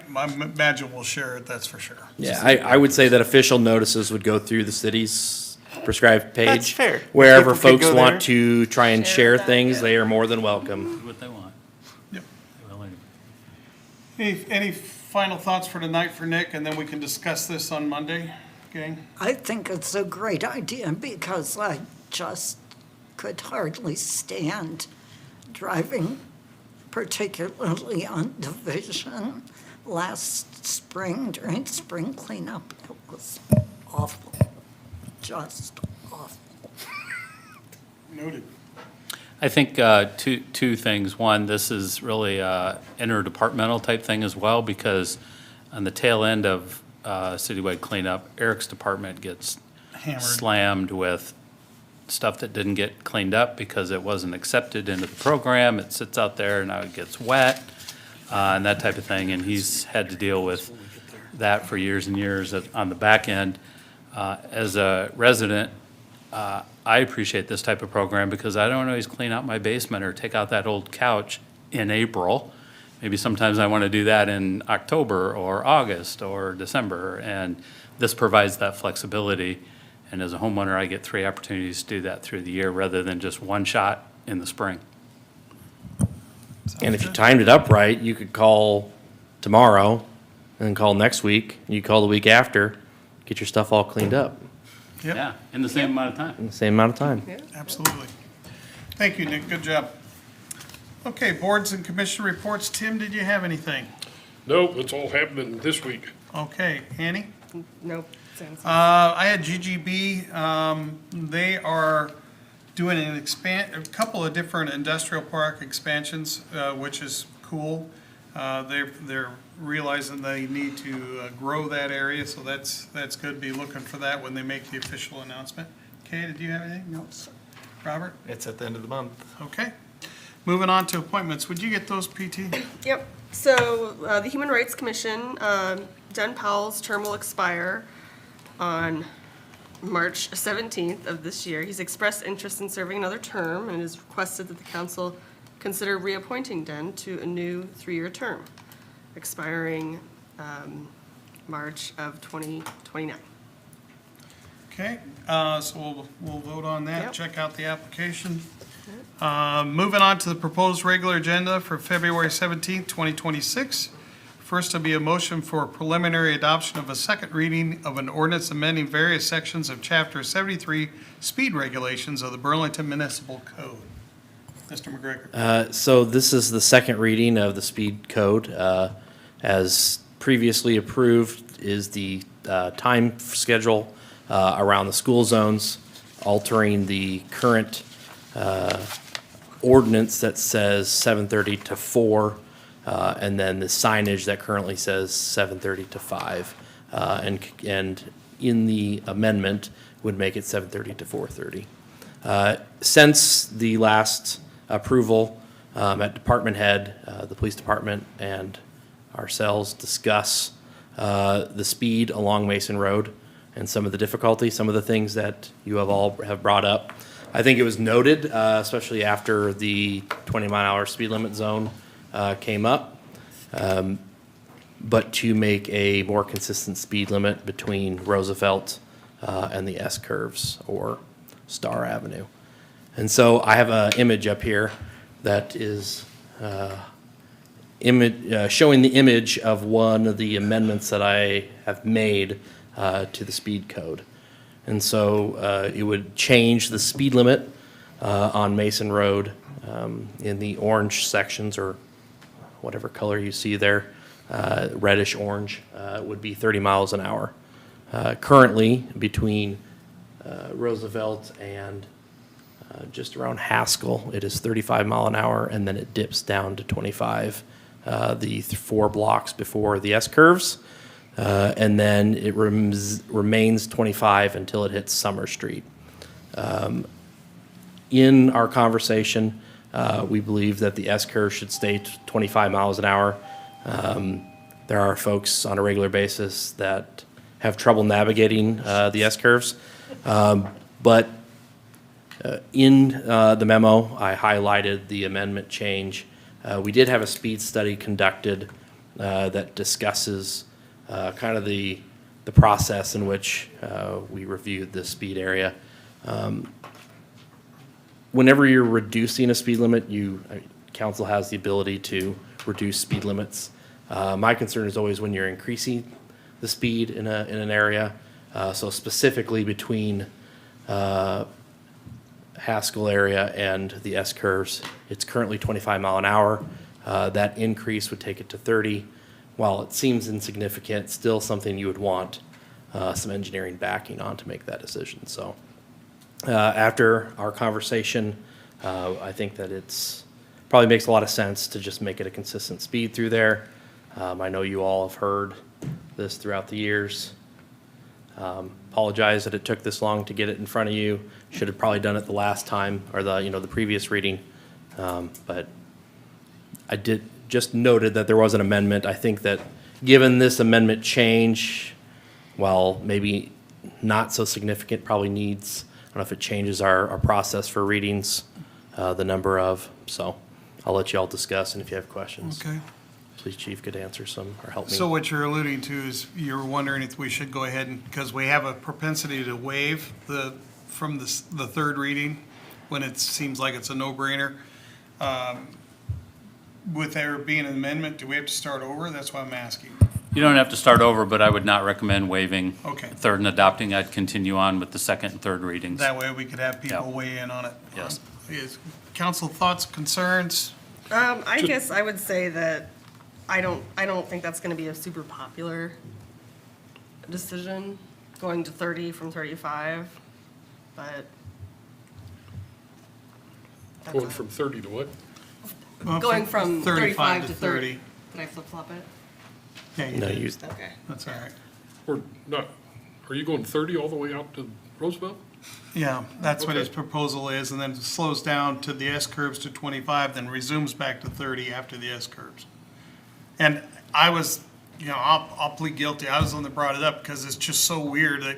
imagine we'll share it, that's for sure. Yeah, I would say that official notices would go through the city's prescribed page. That's fair. Wherever People could folks go want there. to try and Share share that, things, yeah. they are more than welcome. Do what they want. Yep. Well, anyway. Any final thoughts for tonight for Nick, and then we can discuss this on Monday, gang? I think it's a great idea because I just could hardly stand driving, particularly on Division last spring during spring cleanup. It was awful, just awful. Noted. I think two things. One, this is really a interdepartmental type thing as well, because on the tail end of citywide cleanup, Eric's department gets Hammered. slammed with stuff that didn't get cleaned up because it wasn't accepted into the program. It sits out there, and now it gets wet, and that type of thing. And he's had to deal with that for years and years on the back end. As a resident, I appreciate this type of program because I don't always clean out my basement or take out that old couch in April. Maybe sometimes I want to do that in October or August or December, and this provides that flexibility. And as a homeowner, I get 3 opportunities to do that through the year rather than just one shot in the spring. And if you timed it up right, you could call tomorrow and then call next week. You call the week after, get your stuff all cleaned up Yep, Yeah, in the same amount of time. in the same amount of time. absolutely. Thank you, Nick, good job. Okay, boards and commission reports. Tim, did you have anything? Nope, it's all happening this week. Okay, Annie? Nope. Sounds- I had GGB, they are doing a couple of different industrial park expansions, which is cool. They're realizing they need to grow that area, so that's good. Be looking for that when they make the official announcement. Kay, did you have anything? No, sir. Robert? It's at the end of the month. Okay. Moving on to appointments. Would you get those, PT? Yep. So the Human Rights Commission, Den Powell's term will expire on March 17th of this year. He's expressed interest in serving another term and has requested that the council consider reappointing Den to a new 3-year term, expiring March of 2029. Okay, so we'll vote on that. Yep. Check out the application. Moving on to the proposed regular agenda for February 17th, 2026. First will be a motion for preliminary adoption of a second reading of an ordinance amending various sections of Chapter 73 speed regulations of the Burlington Municipal Code. Mr. McGregor. So this is the second reading of the speed code. As previously approved is the time schedule around the school zones, altering the current ordinance that says 7:30 to 4, and then the signage that currently says 7:30 to 5. And in the amendment would make it 7:30 to 4:30. Since the last approval at department head, the police department and ourselves discuss the speed along Mason Road and some of the difficulties, some of the things that you have brought up. I think it was noted, especially after the 20-mile-an-hour speed limit zone came up, but to make a more consistent speed limit between Roosevelt and the S curves, or Star Avenue. And so I have an image up here that is showing the image of one of the amendments that I have made to the speed code. And so it would change the speed limit on Mason Road in the orange sections, or whatever color you see there, reddish orange, would be 30 miles an hour. Currently, between Roosevelt and just around Haskell, it is 35 mile an hour, and then it dips down to 25 the 4 blocks before the S-curves. And then it remains 25 until it hits Summer Street. In our conversation, we believe that the S-curve should stay 25 miles an hour. There are folks on a regular basis that have trouble navigating the S-curves. But in the memo, I highlighted the amendment change. We did have a speed study conducted that discusses kind of the process in which we reviewed the speed area. Whenever you're reducing a speed limit, council has the ability to reduce speed limits. My concern is always when you're increasing the speed in an area. So specifically between Haskell area and the S-curves, it's currently 25 mile an hour. That increase would take it to 30. While it seems insignificant, still something you would want some engineering backing on to make that decision. So after our conversation, I think that it's probably makes a lot of sense to just make it a consistent speed through there. I know you all have heard this throughout the years. Apologize that it took this long to get it in front of you. Should have probably done it the last time, or the previous reading. But I did just noted that there was an amendment. I think that given this amendment change, while maybe not so significant, probably needs, I don't know if it changes our process for readings, the number of, so I'll let you all discuss, and if you have questions. Okay. Please, Chief, could answer some or help me. So what you're alluding to is you're wondering if we should go ahead and, because we have a propensity to waive from the third reading when it seems like it's a no-brainer. With there being an amendment, do we have to start over? That's why I'm asking. You don't have to start over, but I would not recommend waiving Okay. third and adopting. I'd continue on with the second and third readings. That way we could have people Yep. weigh in on it. Yes. Is council thoughts, concerns? I guess I would say that I don't think that's gonna be a super popular decision, going to 30 from 35, but. that's Going a- from 30 to what? Going from 35 to 30. 30. Did I flip-flop it? Yeah, you No, did. you, Okay. That's all right. Or not, are you going 30 all the way out to Roosevelt? Yeah, that's what his Okay. proposal is, and then slows down to the S-curves to 25, then resumes back to 30 after the S-curves. And I was, I'll plead guilty, I was the one that brought it up, because it's just so weird that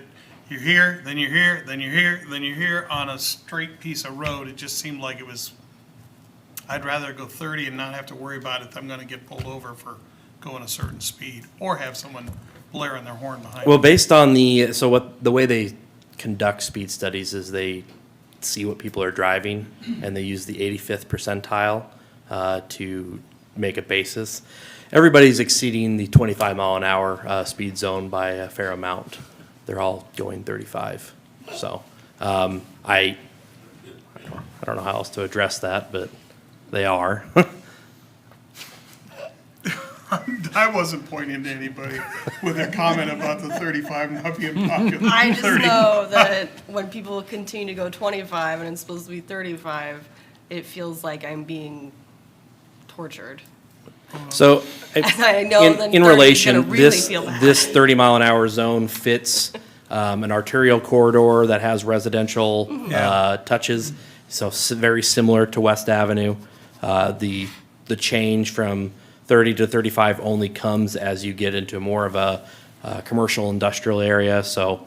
you're here, then you're here, then you're here, then you're here on a straight piece of road. It just seemed like it was, I'd rather go 30 and not have to worry about it if I'm gonna get pulled over for going a certain speed, or have someone blaring their horn behind me. well, based on the way they conduct speed studies is they see what people are driving, and they use the 85th percentile to make a basis. Everybody's exceeding the 25 mile an hour speed zone by a fair amount. They're all going 35. So I don't know how else to address that, but they are. I wasn't pointing to anybody with a comment about the 35 not being popular. I just 30. know that when people continue to go 25 and it's supposed to be 35, it feels like I'm being tortured. So I know in, then 30 in is relation, gonna really feel bad. this 30 mile an hour zone fits an arterial corridor that has residential touches, so very similar to West Avenue. The change from 30 to 35 only comes as you get into more of a commercial industrial area. So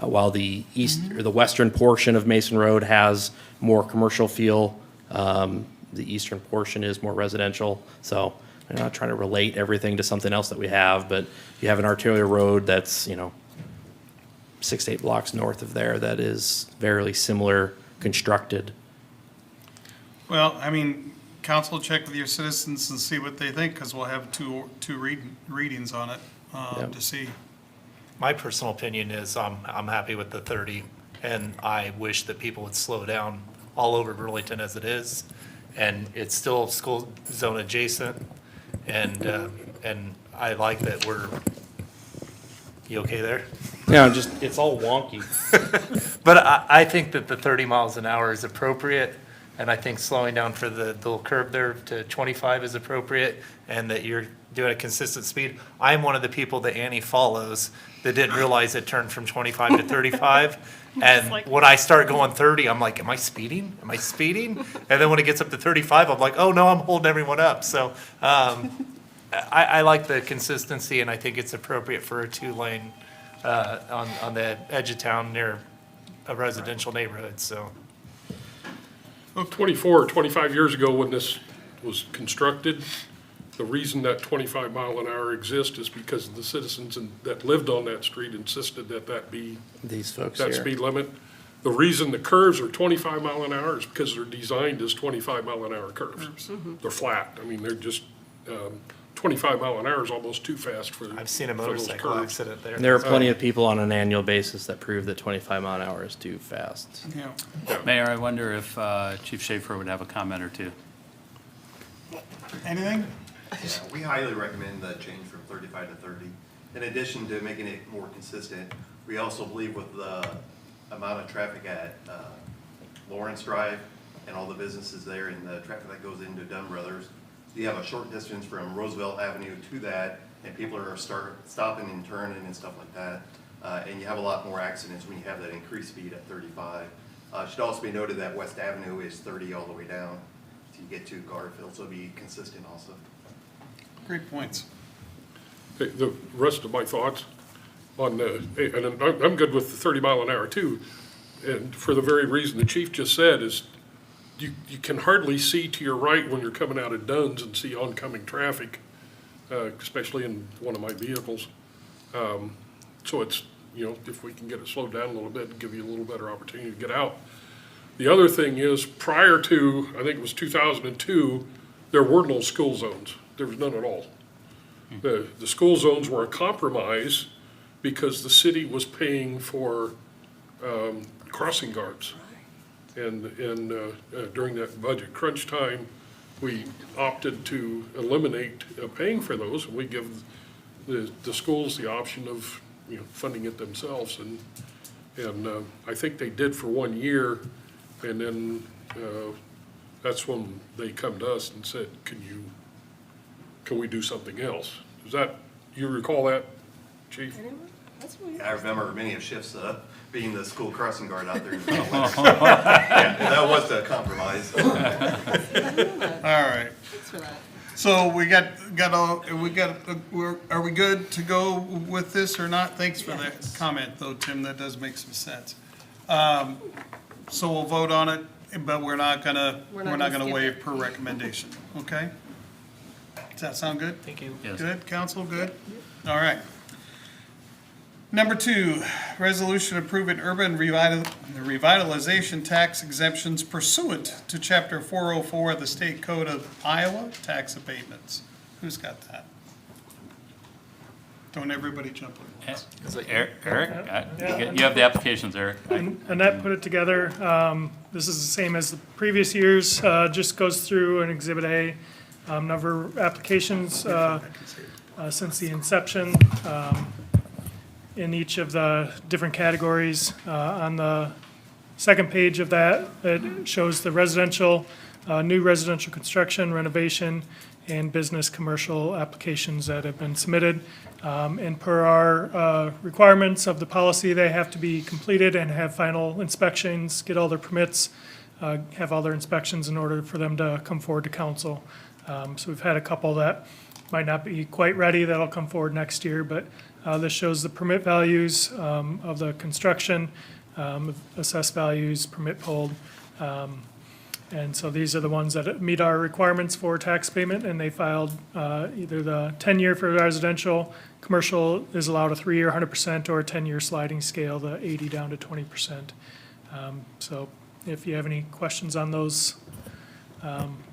while the east or the western portion of Mason Road has more commercial feel, the eastern portion is more residential. So I'm not trying to relate everything to something else that we have, but you have an arterial road that's, 6 to 8 blocks north of there that is very similar constructed. Well, I mean, council, check with your citizens and see what they think, because we'll have two readings on it Yep. to see. My personal opinion is I'm happy with the 30, and I wish that people would slow down all over Burlington as it is. And it's still school zone adjacent, and I like that you okay there? Yeah, it's all wonky. But I think that the 30 miles an hour is appropriate, and I think slowing down for the little curb there to 25 is appropriate, and that you're doing a consistent speed. I'm one of the people that Annie follows that didn't realize it turned from 25 to 35. And when I start going 30, I'm like, am I speeding? Am I speeding? And then when it gets up to 35, I'm like, oh no, I'm holding everyone up. So I like the consistency, and I think it's appropriate for a 2-lane on the edge of town near a residential neighborhood, so. 24 or 25 years ago when this was constructed, the reason that 25 mile an hour exists is because the citizens that lived on that street insisted that be These folks that here. speed limit. The reason the curves are 25 mile an hour is because they're designed as 25 mile an hour curves. They're flat. I mean, they're just, 25 mile an hour is almost too fast for I've seen a for those motorcycle curves. accident there. There are plenty of people on an annual basis that prove that 25 mile an hour is too fast. Yeah. Mayor, I wonder if Chief Schaefer would have a comment or two. Anything? Yeah, we highly recommend the change from 35 to 30. In addition to making it more consistent, we also believe with the amount of traffic at Lawrence Drive and all the businesses there and the traffic that goes into Dunn Brothers, you have a short distance from Roosevelt Avenue to that, and people are stopping and turning and stuff like that. And you have a lot more accidents when you have that increased speed at 35. It should also be noted that West Avenue is 30 all the way down to get to Garfield, so it'll be consistent also. Great points. The rest of my thoughts on, and I'm good with the 30 mile an hour too. And for the very reason the chief just said is you can hardly see to your right when you're coming out of Dunn's and see oncoming traffic, especially in one of my vehicles. So it's, if we can get it slowed down a little bit and give you a little better opportunity to get out. The other thing is prior to, I think it was 2002, there were no school zones. There was none at all. The school zones were a compromise because the city was paying for crossing guards. And during that budget crunch time, we opted to eliminate paying for those. And we give the schools the option of funding it themselves. And I think they did for 1 year. And then that's when they come to us and said, can we do something else? Is that, you recall that, Chief? I remember many of shifts being the school crossing guard out there in front of us. Yeah, that was the compromise. All right. So we are we good to go with this or not? Thanks for that comment though, Tim, that does make some sense. So we'll vote on it, but we're not gonna skip waive it. per recommendation, okay? Does that sound good? Thank you. Yes. Good, council, good? All right. Number 2, resolution approving urban revitalization tax exemptions pursuant to Chapter 404 of the State Code of Iowa, tax abatements. Who's got that? Don't everybody jump in. Eric, you have the applications, Eric. Annette put it together. This is the same as the previous years, just goes through an Exhibit A, number of applications since the inception in each of the different categories. On the second page of that, it shows the residential, new residential construction, renovation, and business commercial applications that have been submitted. And per our requirements of the policy, they have to be completed and have final inspections, get all their permits, have all their inspections in order for them to come forward to council. So we've had a couple that might not be quite ready, that'll come forward next year, but this shows the permit values of the construction, assessed values, permit pulled, And so these are the ones that meet our requirements for tax payment, and they filed either the 10-year for residential, commercial is allowed a 3-year 100%, or a 10-year sliding scale, the 80 down to 20%. So if you have any questions on those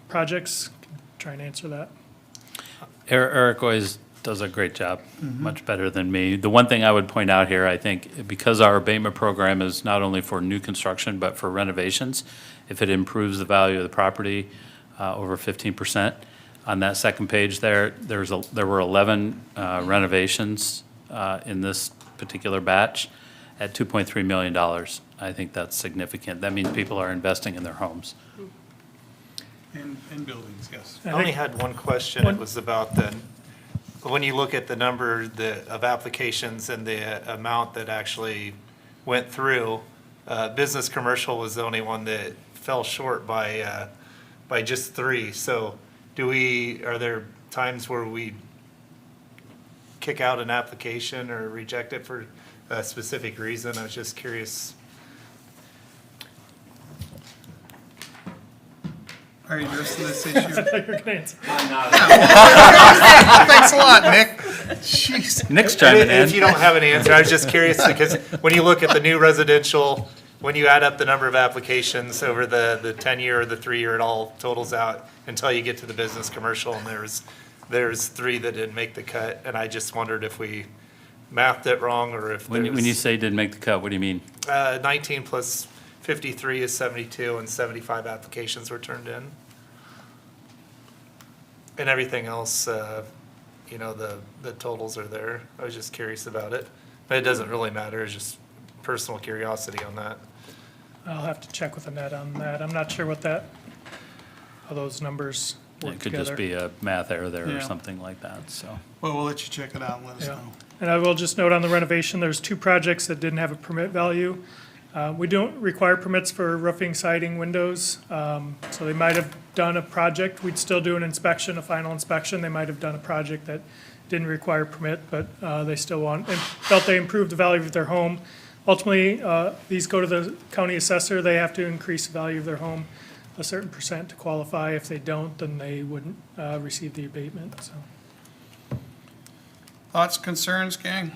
projects, can try and answer that. Eric always does a great job, much better than me. The one thing I would point out here, I think, because our abatement program is not only for new construction, but for renovations, if it improves the value of the property over 15%, on that second page there were 11 renovations in this particular batch at $2.3 million. I think that's significant. That means people are investing in their homes. In buildings, yes. I only had one question. It was about when you look at the number of applications and the amount that actually went through, business commercial was the only one that fell short by just 3. So are there times where we kick out an application or reject it for a specific reason? I was just curious. Are you addressing this issue? You're gonna answer. Thanks a lot, Nick. Jeez. Nick's chiming in. If you don't have an answer, I was just curious because when you look at the new residential, when you add up the number of applications over the 10-year or the 3-year, it all totals out until you get to the business commercial, and there's 3 that didn't make the cut, and I just wondered if we mathed it wrong or if When you say didn't make the cut, what do you mean? 19 plus 53 is 72, and 75 applications were turned in. And everything else, the totals are there. I was just curious about it. But it doesn't really matter, it's just personal curiosity on that. I'll have to check with Annette on that. I'm not sure how those numbers work It could together. just be a math error there or Yeah. something like that, so. Well, we'll let you check it out and let us Yeah. know. And I will just note on the renovation, there's 2 projects that didn't have a permit value. We don't require permits for roofing, siding, windows. So they might have done a project. We'd still do an inspection, a final inspection. They might have done a project that didn't require permit, but they still and felt they improved the value of their home. Ultimately, these go to the county assessor. They have to increase the value of their home a certain percent to qualify. If they don't, then they wouldn't receive the abatement, so. Thoughts, concerns, gang?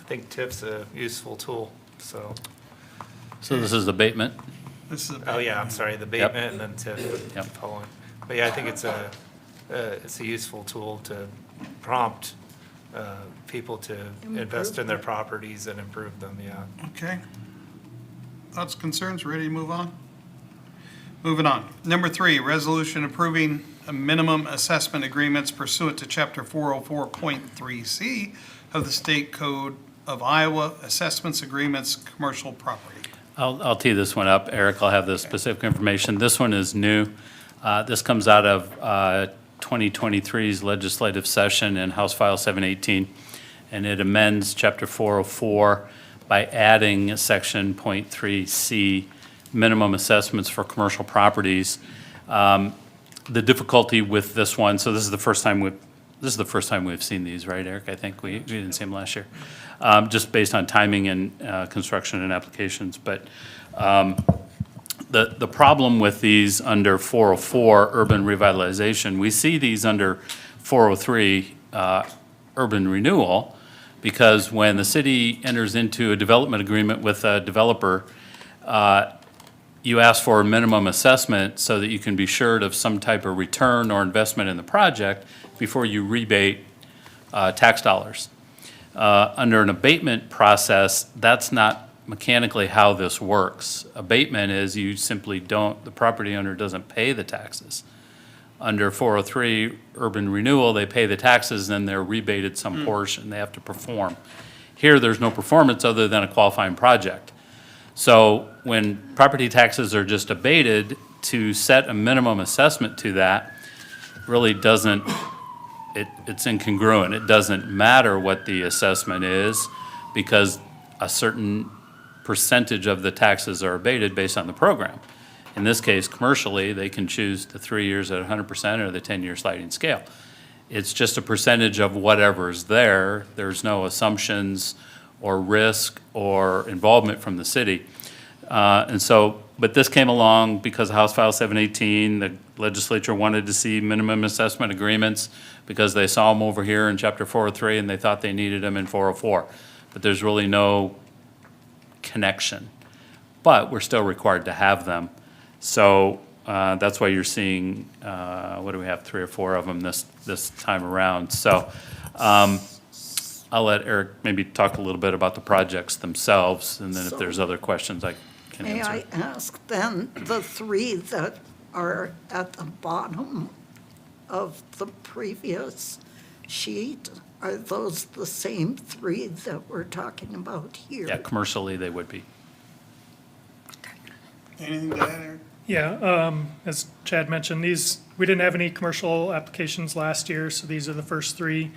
I think TIF's a useful tool, so. So this is abatement? This is Oh, yeah, I'm sorry, the Yep. abatement and then TIF Yep. following. But yeah, I think it's a useful tool to prompt people to invest in their properties and improve them, yeah. Okay. Thoughts, concerns, ready to move on? Moving on. Number 3, resolution approving minimum assessment agreements pursuant to Chapter 404.3C of the State Code of Iowa, assessments agreements, commercial property. I'll tee this one up. Eric, I'll have the specific information. This one is new. This comes out of 2023's legislative session in House File 718, and it amends Chapter 404 by adding Section .3C, minimum assessments for commercial properties. The difficulty with this one, so this is the first time we've seen these, right, Eric? I think we didn't see them last year, just based on timing and construction and applications. But the problem with these under 404 urban revitalization, we see these under 403 urban renewal, because when the city enters into a development agreement with a developer, you ask for a minimum assessment so that you can be assured of some type of return or investment in the project before you rebate tax dollars. Under an abatement process, that's not mechanically how this works. Abatement is you simply the property owner doesn't pay the taxes. Under 403 urban renewal, they pay the taxes, then they're rebated some portion. They have to perform. Here, there's no performance other than a qualifying project. So when property taxes are just abated, to set a minimum assessment to that really doesn't, it's incongruent. It doesn't matter what the assessment is, because a certain percentage of the taxes are abated based on the program. In this case, commercially, they can choose the 3 years at 100% or the 10-year sliding scale. It's just a percentage of whatever's there. There's no assumptions or risk or involvement from the city. And so, but this came along because of House File 718, the legislature wanted to see minimum assessment agreements because they saw them over here in Chapter 403 and they thought they needed them in 404. But there's really no connection. But we're still required to have them. So that's why you're seeing, what do we have, 3 or 4 of them this time around. So I'll let Eric maybe talk a little bit about the projects themselves, and then if there's other questions, I can May answer. I ask then, the 3 that are at the bottom of the previous sheet, are those the same 3 that we're talking about here? Yeah, commercially, they would be. Anything to add, Eric? Yeah, as Chad mentioned, we didn't have any commercial applications last year, so these are the first 3.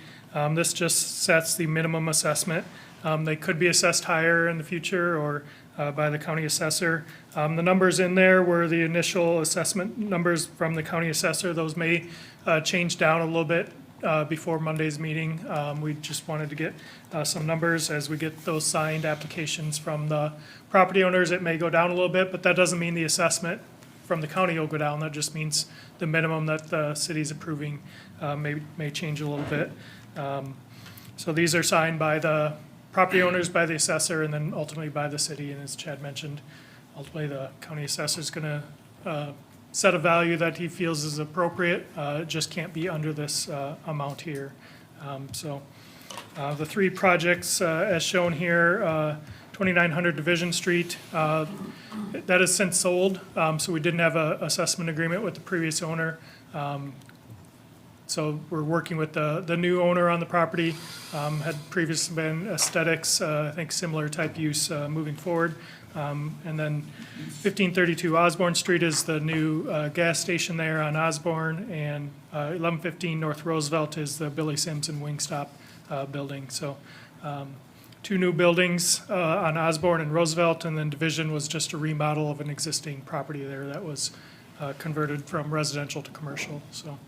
This just sets the minimum assessment. They could be assessed higher in the future or by the county assessor. The numbers in there were the initial assessment numbers from the county assessor. Those may change down a little bit before Monday's meeting. We just wanted to get some numbers. As we get those signed applications from the property owners, it may go down a little bit, but that doesn't mean the assessment from the county will go down. That just means the minimum that the city's approving may change a little bit. So these are signed by the property owners, by the assessor, and then ultimately by the city. And as Chad mentioned, ultimately the county assessor's gonna set a value that he feels is appropriate. It just can't be under this amount here. The 3 projects as shown here, 2900 Division Street, that is since sold, so we didn't have a assessment agreement with the previous owner. So we're working with the new owner on the property, had previously been aesthetics, I think similar type use moving forward. And then 1532 Osborne Street is the new gas station there on Osborne, and 1115 North Roosevelt is the Billy Sims and Wingstop building. So 2 new buildings on Osborne and Roosevelt, and then Division was just a remodel of an existing property there that was converted from residential to commercial, so.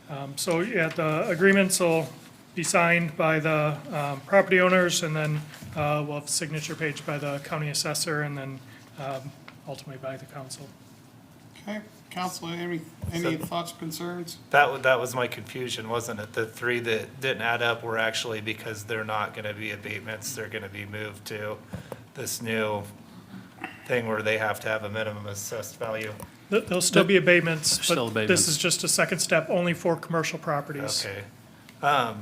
The agreements will be signed by the property owners, and then we'll have a signature page by the county assessor, and then ultimately by the council. Okay, council, any thoughts, concerns? That was my confusion, wasn't it? The 3 that didn't add up were actually because they're not gonna be abatements, they're gonna be moved to this new thing where they have to have a minimum assessed value. There'll still be abatements, Still but abatements. this is just a second step only for commercial properties. Okay.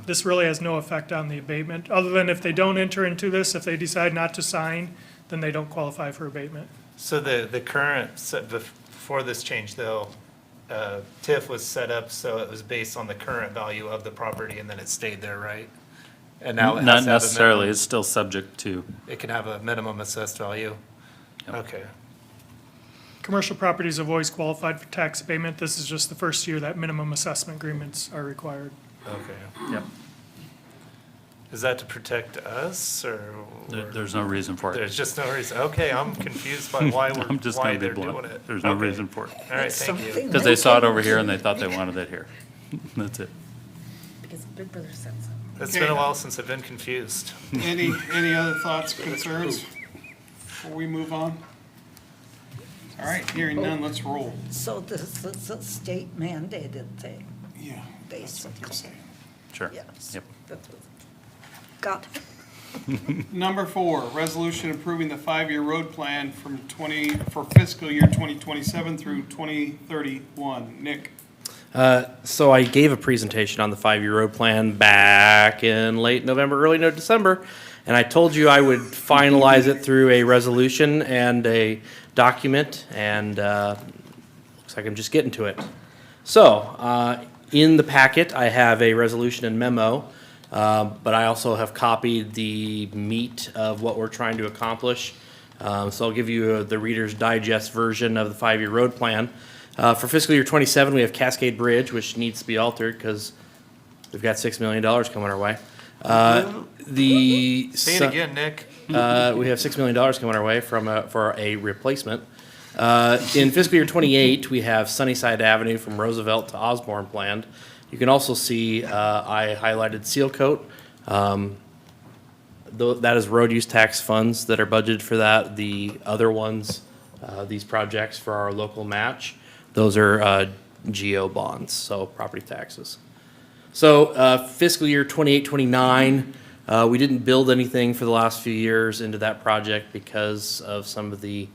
This really has no effect on the abatement, other than if they don't enter into this, if they decide not to sign, then they don't qualify for abatement. So the current, before this change though, TIF was set up so it was based on the current value of the property and then it stayed there, right? And now it has Not to have a necessarily, minimum- it's still subject to, It can have a minimum assessed value? Yep. Okay. Commercial properties have always qualified for tax abatement. This is just the first year that minimum assessment agreements are required. Okay. yep, Is that to protect us or? there's no reason for it. There's just no reason. Okay, I'm confused by why I'm just why gonna be they're doing blunt. it. There's no Okay. reason for it. All right, It's thank you. something Because they saw it can over here and do. they thought they wanted it here. That's it. Because Big Brother said so. It's been a while since I've been confused. Any other thoughts, concerns before we move on? All right, hearing none, let's roll. So this is a state mandated thing, Yeah, that's what they're basically. saying. Sure. Yes. Yep. That's what- Got it. Number 4, resolution approving the 5-year road plan for fiscal year 2027 through 2031. Nick? So I gave a presentation on the 5-year road plan back in late November, early December, and I told you I would finalize it through a resolution and a document, and looks like I'm just getting to it. So, in the packet, I have a resolution and memo, but I also have copied the meat of what we're trying to accomplish. So I'll give you the Reader's Digest version of the 5-year road plan. For fiscal year '27, we have Cascade Bridge, which needs to be altered because we've got $6 million coming our way. Say it again, Nick. We have $6 million coming our way for a replacement. In fiscal year '28, we have Sunnyside Avenue from Roosevelt to Osborne planned. You can also see I highlighted Seal Coat. that is road use tax funds that are budgeted for that. The other ones, these projects for our local match, those are GO bonds, so property taxes. So fiscal year 28, 29, we didn't build anything for the last few years into that project because of some of the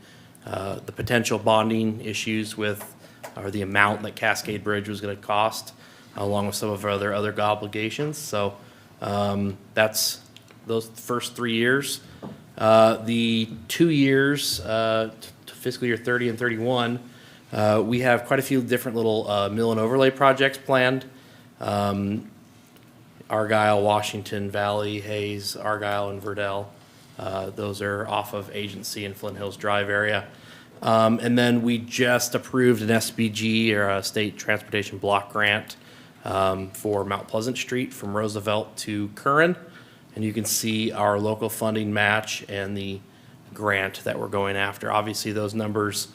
potential bonding issues with, or the amount that Cascade Bridge was going to cost, along with some of our other obligations. So that's those first 3 years. The 2 years, to fiscal year 30 and 31, we have quite a few different little mill and overlay projects planned. Argyle, Washington Valley, Hayes, Argyle, and Verdell. Those are off of Agency and Flint Hills Drive area. And then we just approved an SBG, or a State Transportation Block Grant, for Mount Pleasant Street from Roosevelt to Curran. And you can see our local funding match and the grant that we're going after. Obviously, those numbers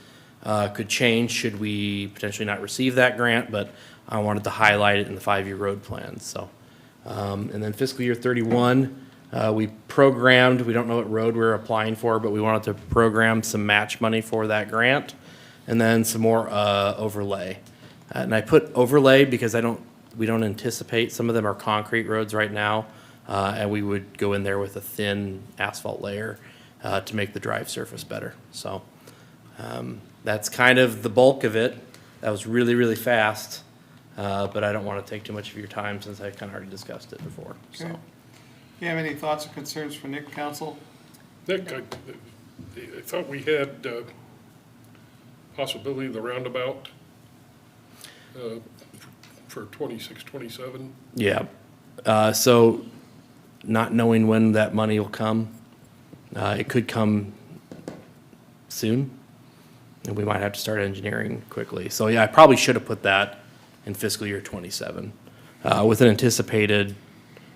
could change should we potentially not receive that grant, but I wanted to highlight it in the 5-year road plan. So, and then fiscal year 31, we programmed, we don't know what road we're applying for, but we wanted to program some match money for that grant, and then some more overlay. And I put overlay because we don't anticipate, some of them are concrete roads right now, and we would go in there with a thin asphalt layer to make the drive surface better. So that's kind of the bulk of it. That was really, really fast, but I don't want to take too much of your time since I kind of already discussed it before. So. Okay. You have any thoughts or concerns for Nick, council? Nick, I thought we had possibility of the roundabout for 26, 27. Yeah. So not knowing when that money will come, it could come soon, and we might have to start engineering quickly. So yeah, I probably should have put that in fiscal year 27 with an anticipated,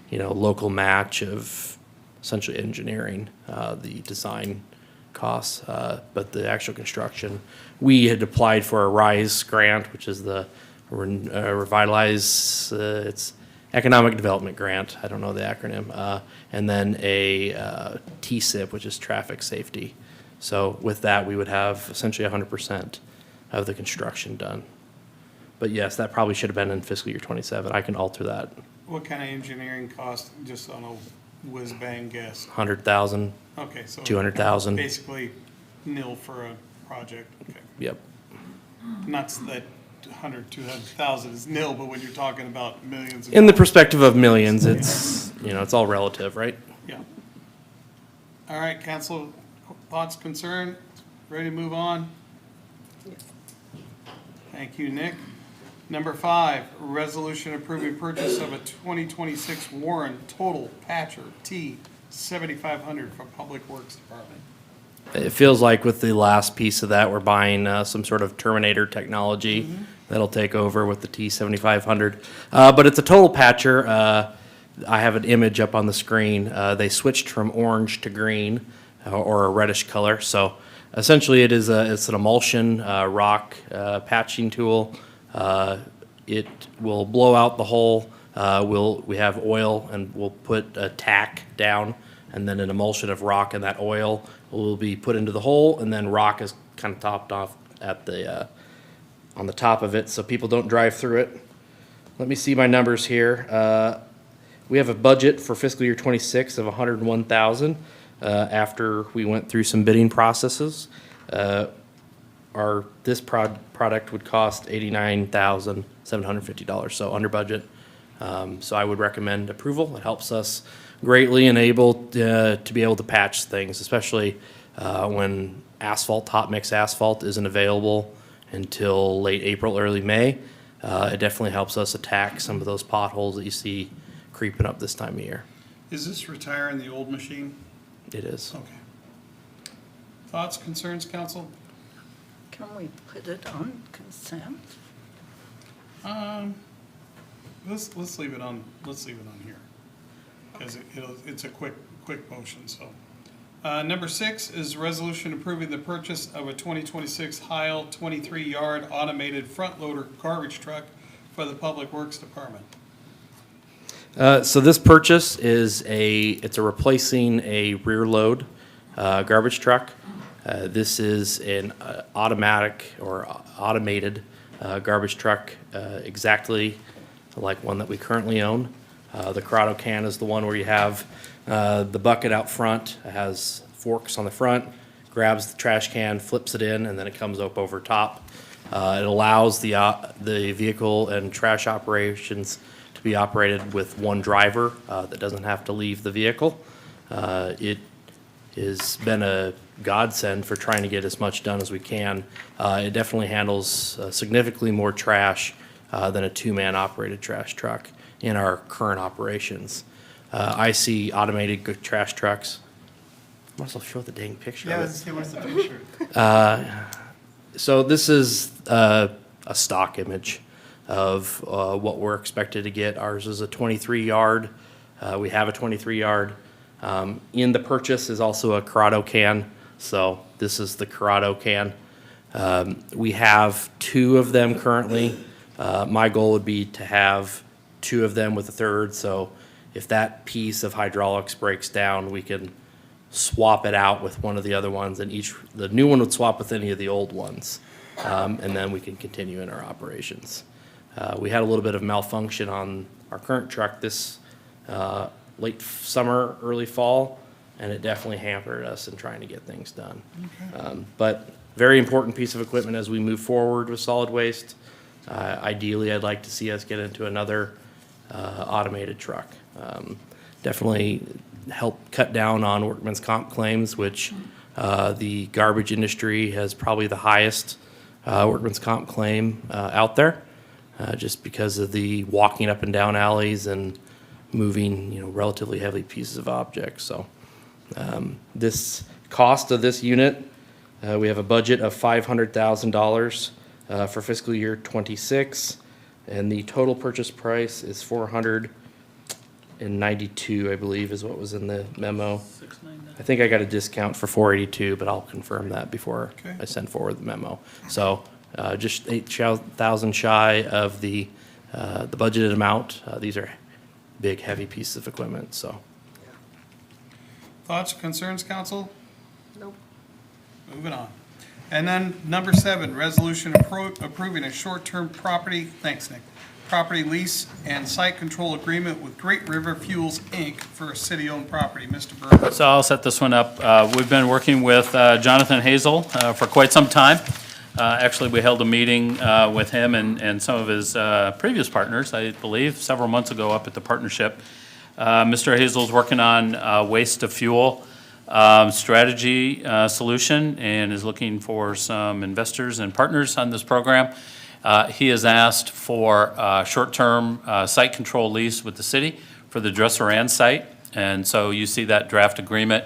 local match of essentially engineering the design costs, but the actual construction. We had applied for a RISE grant, which is the Revitalize, it's Economic Development Grant, I don't know the acronym, and then a TSIP, which is Traffic Safety. So with that, we would have essentially 100% of the construction done. But yes, that probably should have been in fiscal year 27. I can alter that. What kind of engineering cost, just on a whiz-bang guess? 100,000, Okay, so. 200,000. Basically nil for a project, okay. Yep. Not that 100, 200,000 is nil, but when you're talking about millions of. In the dollars. perspective of millions, it's, it's all relative, right? Yeah. All right, council, thoughts, concern, ready to move on? Thank you, Nick. Number 5, resolution approving purchase of a 2026 Warren Total Patcher T7500 from Public Works Department. It feels like with the last piece of that, we're buying some sort of Terminator technology that'll take over with the T7500. But it's a total patcher. I have an image up on the screen. They switched from orange to green or a reddish color. So essentially it's an emulsion rock patching tool. It will blow out the hole. We have oil and we'll put a tack down and then an emulsion of rock and that oil will be put into the hole, and then rock is kind of topped off at the on the top of it so people don't drive through it. Let me see my numbers here. We have a budget for fiscal year 26 of $101,000 after we went through some bidding processes. This product would cost $89,750, so under budget. So I would recommend approval. It helps us greatly and to be able to patch things, especially when hot mix asphalt isn't available until late April, early May. It definitely helps us attack some of those potholes that you see creeping up this time of year. Is this retiring the old machine? It is. Okay. Thoughts, concerns, council? Can we put it on consent? Let's leave it on here, because it's a quick motion, so. Number 6 is resolution approving the purchase of a 2026 Heil 23-yard automated front loader garbage truck for the Public Works Department. So this purchase is it's a replacing a rear load garbage truck. This is an automatic or automated garbage truck, exactly like one that we currently own. The Corrado can is the one where you have the bucket out front. It has forks on the front, grabs the trash can, flips it in, and then it comes up over top. It allows the vehicle and trash operations to be operated with one driver that doesn't have to leave the vehicle. It has been a godsend for trying to get as much done as we can. It definitely handles significantly more trash than a two-man operated trash truck in our current operations. I see automated trash trucks. Might as well show the dang picture of it. what's the picture? So this is a stock image of what we're expected to get. Ours is a 23-yard. We have a 23-yard. In the purchase is also a Corrado can. So this is the Corrado can. We have 2 of them currently. My goal would be to have 2 of them with a third. So if that piece of hydraulics breaks down, we can swap it out with one of the other ones, and the new one would swap with any of the old ones, and then we can continue in our operations. We had a little bit of malfunction on our current truck this late summer, early fall, and it definitely hampered us in trying to get things done. But very important piece of equipment as we move forward with solid waste. Ideally, I'd like to see us get into another automated truck. Definitely help cut down on workman's comp claims, which the garbage industry has probably the highest workman's comp claim out there, just because of the walking up and down alleys and moving, relatively heavy pieces of objects. So this cost of this unit, we have a budget of $500,000 for fiscal year '26, and the total purchase price is $492, I believe, is what was in the memo. I think I got a discount for $482, but I'll confirm that before Okay. I send forward the memo. So just 8,000 shy of the budgeted amount. These are big, heavy pieces of equipment, so. Thoughts, concerns, council? Nope. Moving on. And then number 7, resolution approving a short-term property, thanks, Nick, property lease and site control agreement with Great River Fuels, Inc. for a city-owned property. Mr. Burns. So I'll set this one up. We've been working with Jonathan Hazel for quite some time. Actually, we held a meeting with him and some of his previous partners, I believe, several months ago up at the partnership. Mr. Hazel's working on waste to fuel strategy solution and is looking for some investors and partners on this program. He has asked for a short-term site control lease with the city for the Dresser-Rand site. And so you see that draft agreement,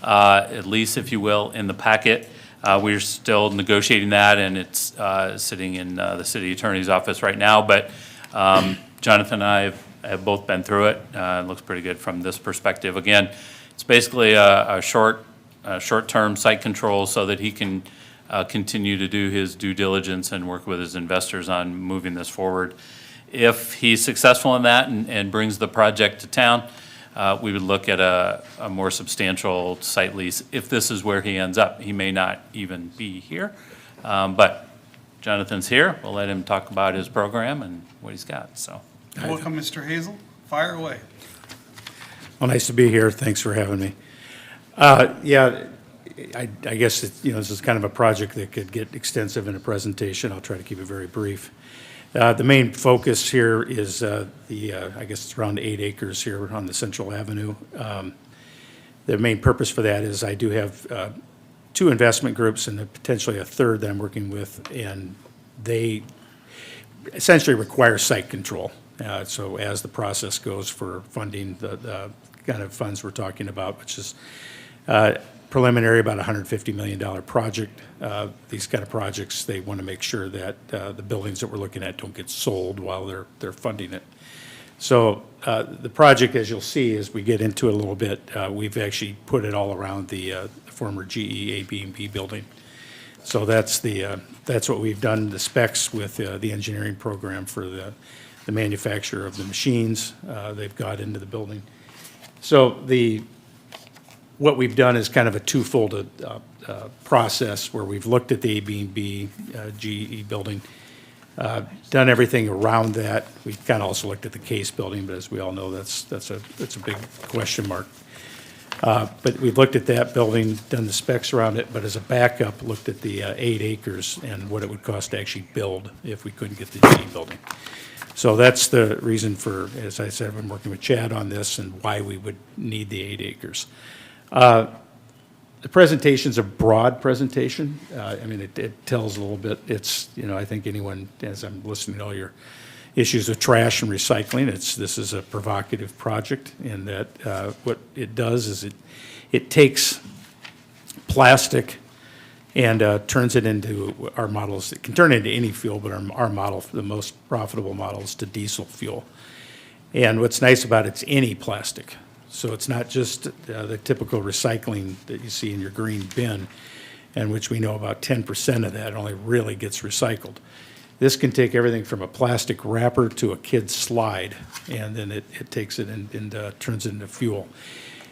at least, if you will, in the packet. We're still negotiating that, and it's sitting in the city attorney's office right now. But Jonathan and I have both been through it. It looks pretty good from this perspective. Again, it's basically a short-term site control so that he can continue to do his due diligence and work with his investors on moving this forward. If he's successful in that and brings the project to town, we would look at a more substantial site lease if this is where he ends up. He may not even be here, but Jonathan's here. We'll let him talk about his program and what he's got, so. Welcome, Mr. Hazel. Fire away. Well, nice to be here. Thanks for having me. Yeah, I guess, this is kind of a project that could get extensive in a presentation. I'll try to keep it very brief. The main focus here is I guess it's around 8 acres here on the Central Avenue. The main purpose for that is I do have 2 investment groups and potentially a third that I'm working with, and they essentially require site control. So as the process goes for funding the kind of funds we're talking about, which is preliminary, about $150 million project. These kind of projects, they want to make sure that the buildings that we're looking at don't get sold while they're funding it. So the project, as you'll see, as we get into it a little bit, we've actually put it all around the former GE AB&P building. So that's what we've done, the specs with the engineering program for the manufacturer of the machines they've got into the building. So what we've done is kind of a twofold process where we've looked at the A&B GE building, done everything around that. We've kind of also looked at the Case building, but as we all know, that's a big question mark. But we've looked at that building, done the specs around it, but as a backup, looked at the 8 acres and what it would cost to actually build if we couldn't get the GE building. So that's the reason for, as I said, I've been working with Chad on this and why we would need the 8 acres. The presentation's a broad presentation. I mean, it tells a little bit. It's, I think anyone, as I'm listening to all your issues with trash and recycling, this is a provocative project in that what it does is it takes plastic and turns it into our models. It can turn it into any fuel, but our model, the most profitable model, is to diesel fuel. And what's nice about it's any plastic. So it's not just the typical recycling that you see in your green bin, and which we know about 10% of that only really gets recycled. This can take everything from a plastic wrapper to a kid's slide, and then it takes it and turns it into fuel.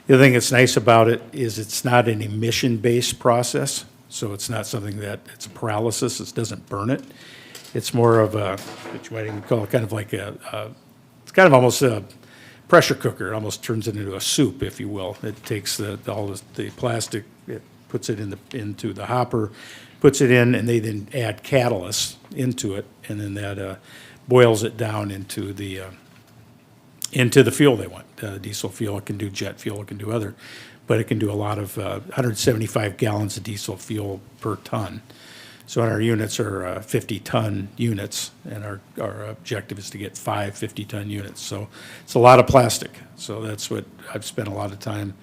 The other thing that's nice about it is it's not an emission-based process, so it's not something that it's a paralysis. It doesn't burn it. It's more of a, what you might even call it, kind of like it's kind of almost a pressure cooker. It almost turns it into a soup, if you will. It takes all the plastic, it puts it into the hopper, puts it in, and they then add catalyst into it, and then that boils it down into the fuel they want. Diesel fuel, it can do jet fuel, it can do other, but it can do a lot of 175 gallons of diesel fuel per ton. So our units are 50-ton units, and our objective is to get 5 50-ton units. So it's a lot of plastic. So that's what I've spent a lot of time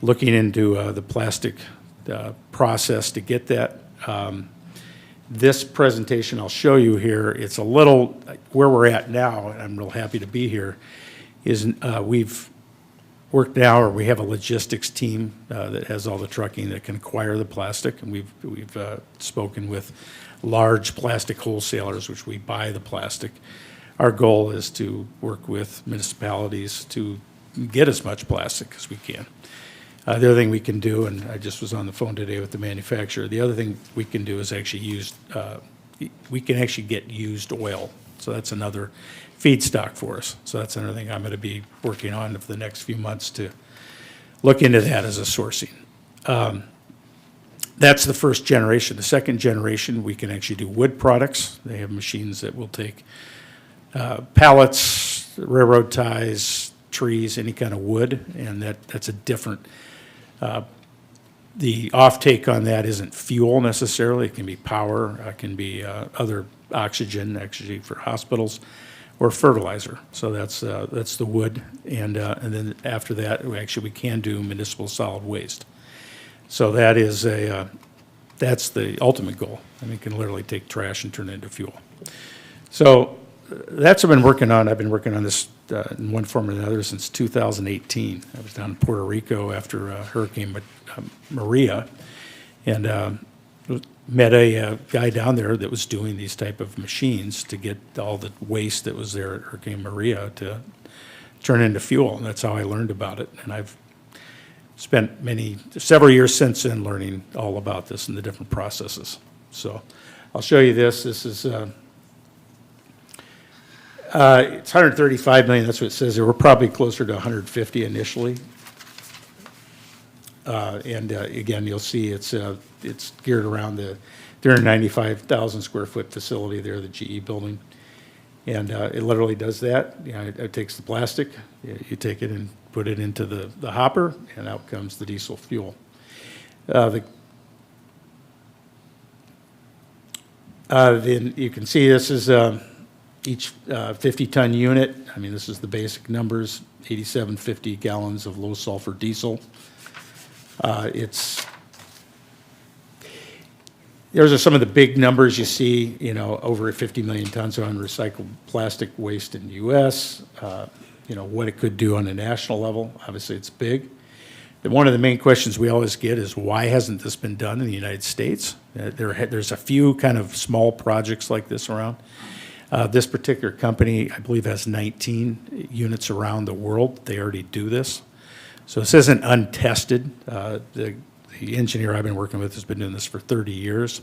looking into the plastic process to get that. This presentation I'll show you here, it's a little, where we're at now, and I'm real happy to be here, is we've worked now, or we have a logistics team that has all the trucking that can acquire the plastic, and we've spoken with large plastic wholesalers, which we buy the plastic. Our goal is to work with municipalities to get as much plastic as we can. The other thing we can do, and I just was on the phone today with the manufacturer, the other thing we can do is actually we can actually get used oil. So that's another feedstock for us. So that's another thing I'm going to be working on for the next few months to look into that as a sourcing. That's the first generation. The second generation, we can actually do wood products. They have machines that will take pallets, railroad ties, trees, any kind of wood, and that's a different, the offtake on that isn't fuel necessarily. It can be power, it can be other oxygen, actually for hospitals, or fertilizer. So that's the wood, and then after that, we can do municipal solid waste. So that is that's the ultimate goal. I mean, it can literally take trash and turn it into fuel. So that's what I've been working on. I've been working on this in one form or another since 2018. I was down in Puerto Rico after Hurricane Maria, and met a guy down there that was doing these type of machines to get all the waste that was there at Hurricane Maria to turn into fuel, and that's how I learned about it. And I've spent several years since then learning all about this and the different processes. So I'll show you this. This is it's 135 million. That's what it says there. We're probably closer to 150 initially. And again, you'll see it's geared around the 395,000 square foot facility there, the GE building. And it literally does that. It takes the plastic, you take it and put it into the hopper, and out comes the diesel fuel. Then you can see this is each 50-ton unit. I mean, this is the basic numbers, 8750 gallons of low sulfur diesel. Those are some of the big numbers you see, over 50 million tons of unrecycled plastic waste in the U.S., what it could do on a national level. Obviously, it's big. But one of the main questions we always get is, why hasn't this been done in the United States? There's a few kind of small projects like this around. This particular company, I believe, has 19 units around the world. They already do this. So this isn't untested. The engineer I've been working with has been doing this for 30 years.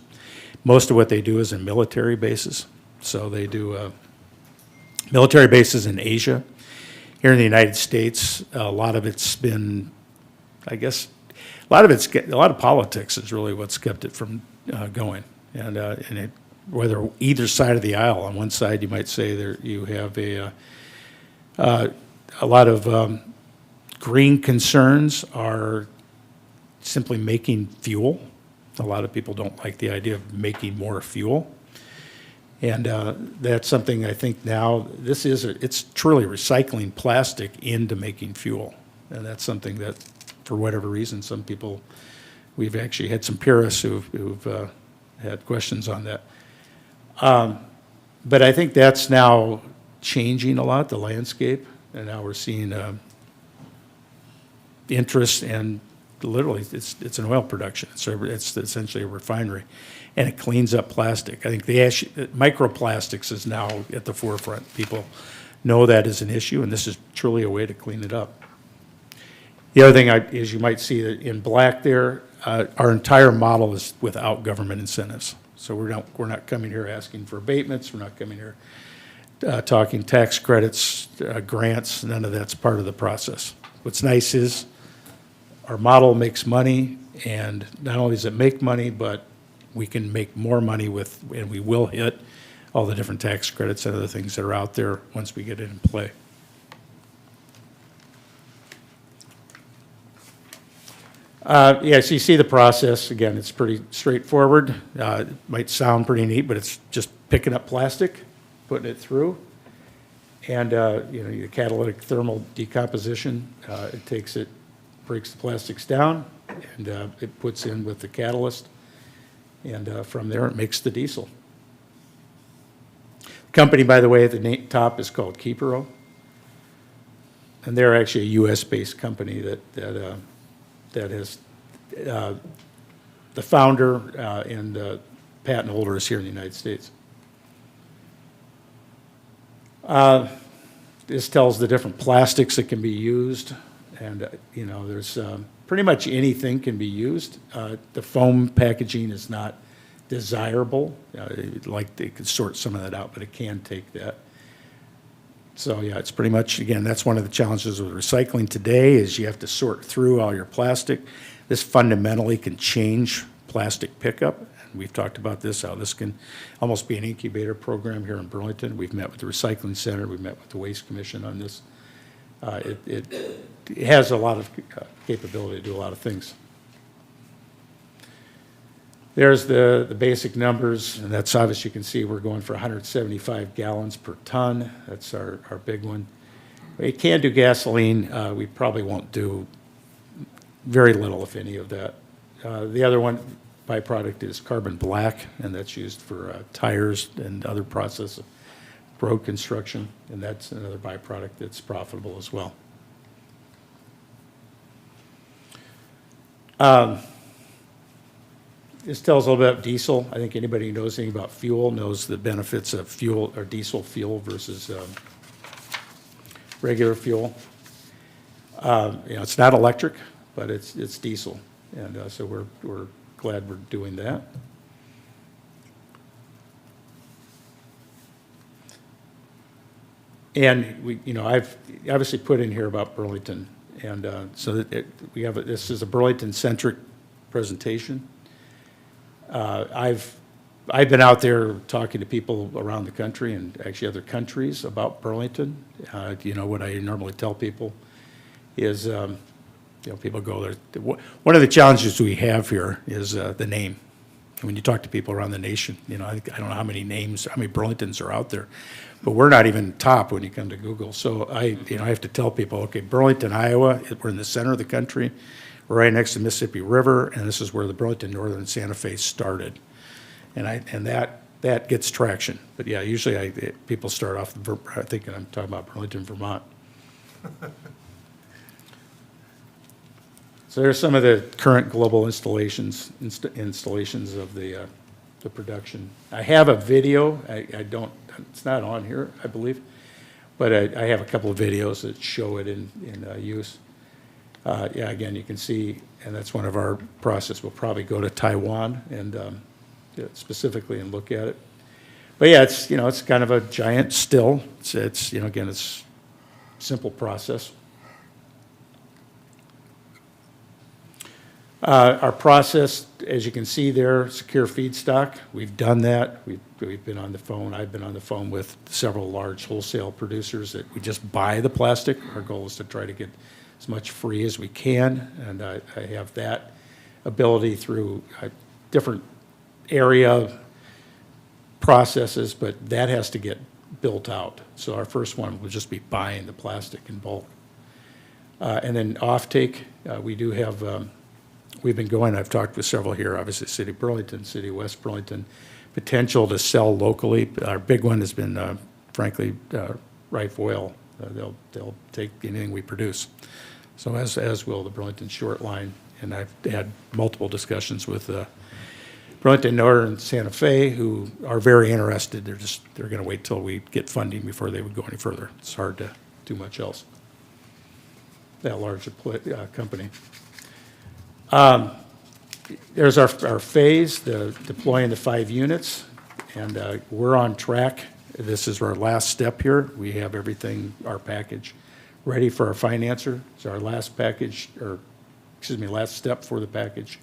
Most of what they do is in military bases. So they do military bases in Asia. Here in the United States, a lot of it's been, I guess, a lot of politics is really what's kept it from going. And whether either side of the aisle, on one side you might say there you have a lot of green concerns are simply making fuel. A lot of people don't like the idea of making more fuel. And that's something I think now, it's truly recycling plastic into making fuel. And that's something that, for whatever reason, some people, we've actually had some purists who've had questions on that. But I think that's now changing a lot, the landscape, and now we're seeing interest in, literally, it's an oil production. It's essentially a refinery, and it cleans up plastic. I think microplastics is now at the forefront. People know that is an issue, and this is truly a way to clean it up. The other thing is you might see that in black there, our entire model is without government incentives. So we're not coming here asking for abatements. We're not coming here talking tax credits, grants. None of that's part of the process. What's nice is our model makes money, and not only does it make money, but we can make more money and we will hit all the different tax credits and other things that are out there once we get it in play. Yeah, so you see the process. Again, it's pretty straightforward. It might sound pretty neat, but it's just picking up plastic, putting it through, and the catalytic thermal decomposition. It takes it, breaks the plastics down, and it puts in with the catalyst, and from there it makes the diesel. The company, by the way, at the top is called Keepero, and they're actually a U.S.-based company that has the founder and patent holder is here in the United States. This tells the different plastics that can be used, and there's pretty much anything can be used. The foam packaging is not desirable. Like they could sort some of that out, but it can take that. So yeah, it's pretty much, again, that's one of the challenges with recycling today is you have to sort through all your plastic. This fundamentally can change plastic pickup. And we've talked about this, how this can almost be an incubator program here in Burlington. We've met with the Recycling Center. We've met with the Waste Commission on this. It has a lot of capability to do a lot of things. There's the basic numbers, and that's obvious. You can see we're going for 175 gallons per ton. That's our big one. We can do gasoline. We probably won't do very little, if any, of that. The other one, byproduct, is carbon black, and that's used for tires and other process of road construction, and that's another byproduct that's profitable as well. This tells a little bit about diesel. I think anybody who knows anything about fuel knows the benefits of fuel or diesel fuel versus regular fuel. It's not electric, but it's diesel, and so we're glad we're doing that. And I've obviously put in here about Burlington, and so that this is a Burlington-centric presentation. I've been out there talking to people around the country and actually other countries about Burlington. What I normally tell people is, people go there. One of the challenges we have here is the name. When you talk to people around the nation, I don't know how many Burlingtons are out there, but we're not even top when you come to Google. So I have to tell people, okay, Burlington, Iowa, we're in the center of the country. We're right next to the Mississippi River, and this is where the Burlington Northern Santa Fe started. And that gets traction. But yeah, usually people start off thinking I'm talking about Burlington, Vermont. So there's some of the current global installations of the production. I have a video. I it's not on here, I believe. But I have a couple of videos that show it in use. Yeah, again, you can see, and that's one of our process. We'll probably go to Taiwan and specifically and look at it. But yeah, it's, you know, it's kind of a giant still. It's you know, again, it's simple process. Our process, as you can see there, secure feedstock, we've done that. We've been on the phone, I've been on the phone with several large wholesale producers that we just buy the plastic. Our goal is to try to get as much free as we can, and I have that ability through different area processes, but that has to get built out. So our first one will just be buying the plastic in bulk. And then offtake, we do have, we've been going, I've talked with several here, obviously City of Burlington, City of West Burlington, potential to sell locally. Our big one has been, frankly, Rife Oil. They'll take anything we produce. So as will the Burlington Short Line. And I've had multiple discussions with Burlington Northern Santa Fe, who are very interested. They're going to wait till we get funding before they would go any further. It's hard to do much else. That large a company. There's our phase, the deploying the 5 units, and we're on track. This is our last step here. We have everything, our package, ready for our financer. So our last package, or excuse me, last step for the package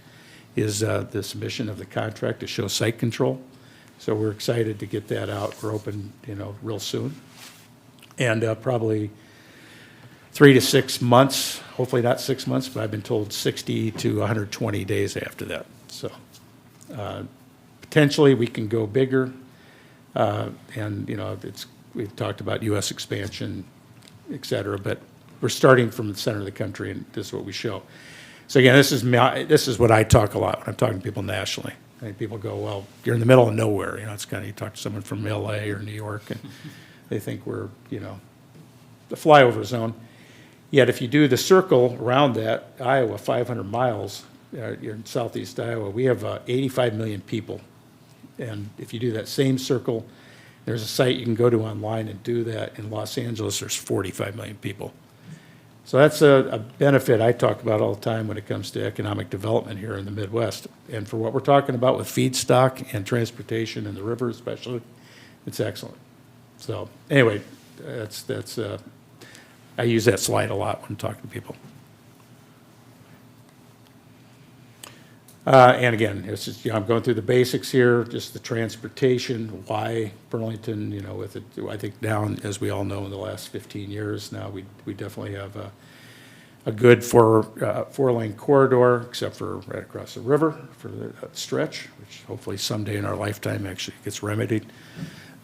is the submission of the contract to show site control. So we're excited to get that out. We're open, you know, real soon. And probably 3 to 6 months, hopefully not 6 months, but I've been told 60 to 120 days after that. So potentially we can go bigger. And, you know, we've talked about U.S. expansion, et cetera, but we're starting from the center of the country, and this is what we show. So again, this is what I talk a lot when I'm talking to people nationally. I think people go, well, you're in the middle of nowhere. You know, it's kind of, you talk to someone from L.A. or New York, and they think we're, you know, the flyover zone. Yet if you do the circle around that, Iowa, 500 miles, you're in southeast Iowa, we have 85 million people. And if you do that same circle, there's a site you can go to online and do that. In Los Angeles, there's 45 million people. So that's a benefit I talk about all the time when it comes to economic development here in the Midwest. And for what we're talking about with feedstock and transportation in the river especially, it's excellent. So anyway, I use that slide a lot when talking to people. And again, it's just, you know, I'm going through the basics here, just the transportation, why Burlington, you know, with it, I think now, as we all know, in the last 15 years now, we definitely have a good four-lane corridor, except for right across the river for the stretch, which hopefully someday in our lifetime actually gets remedied.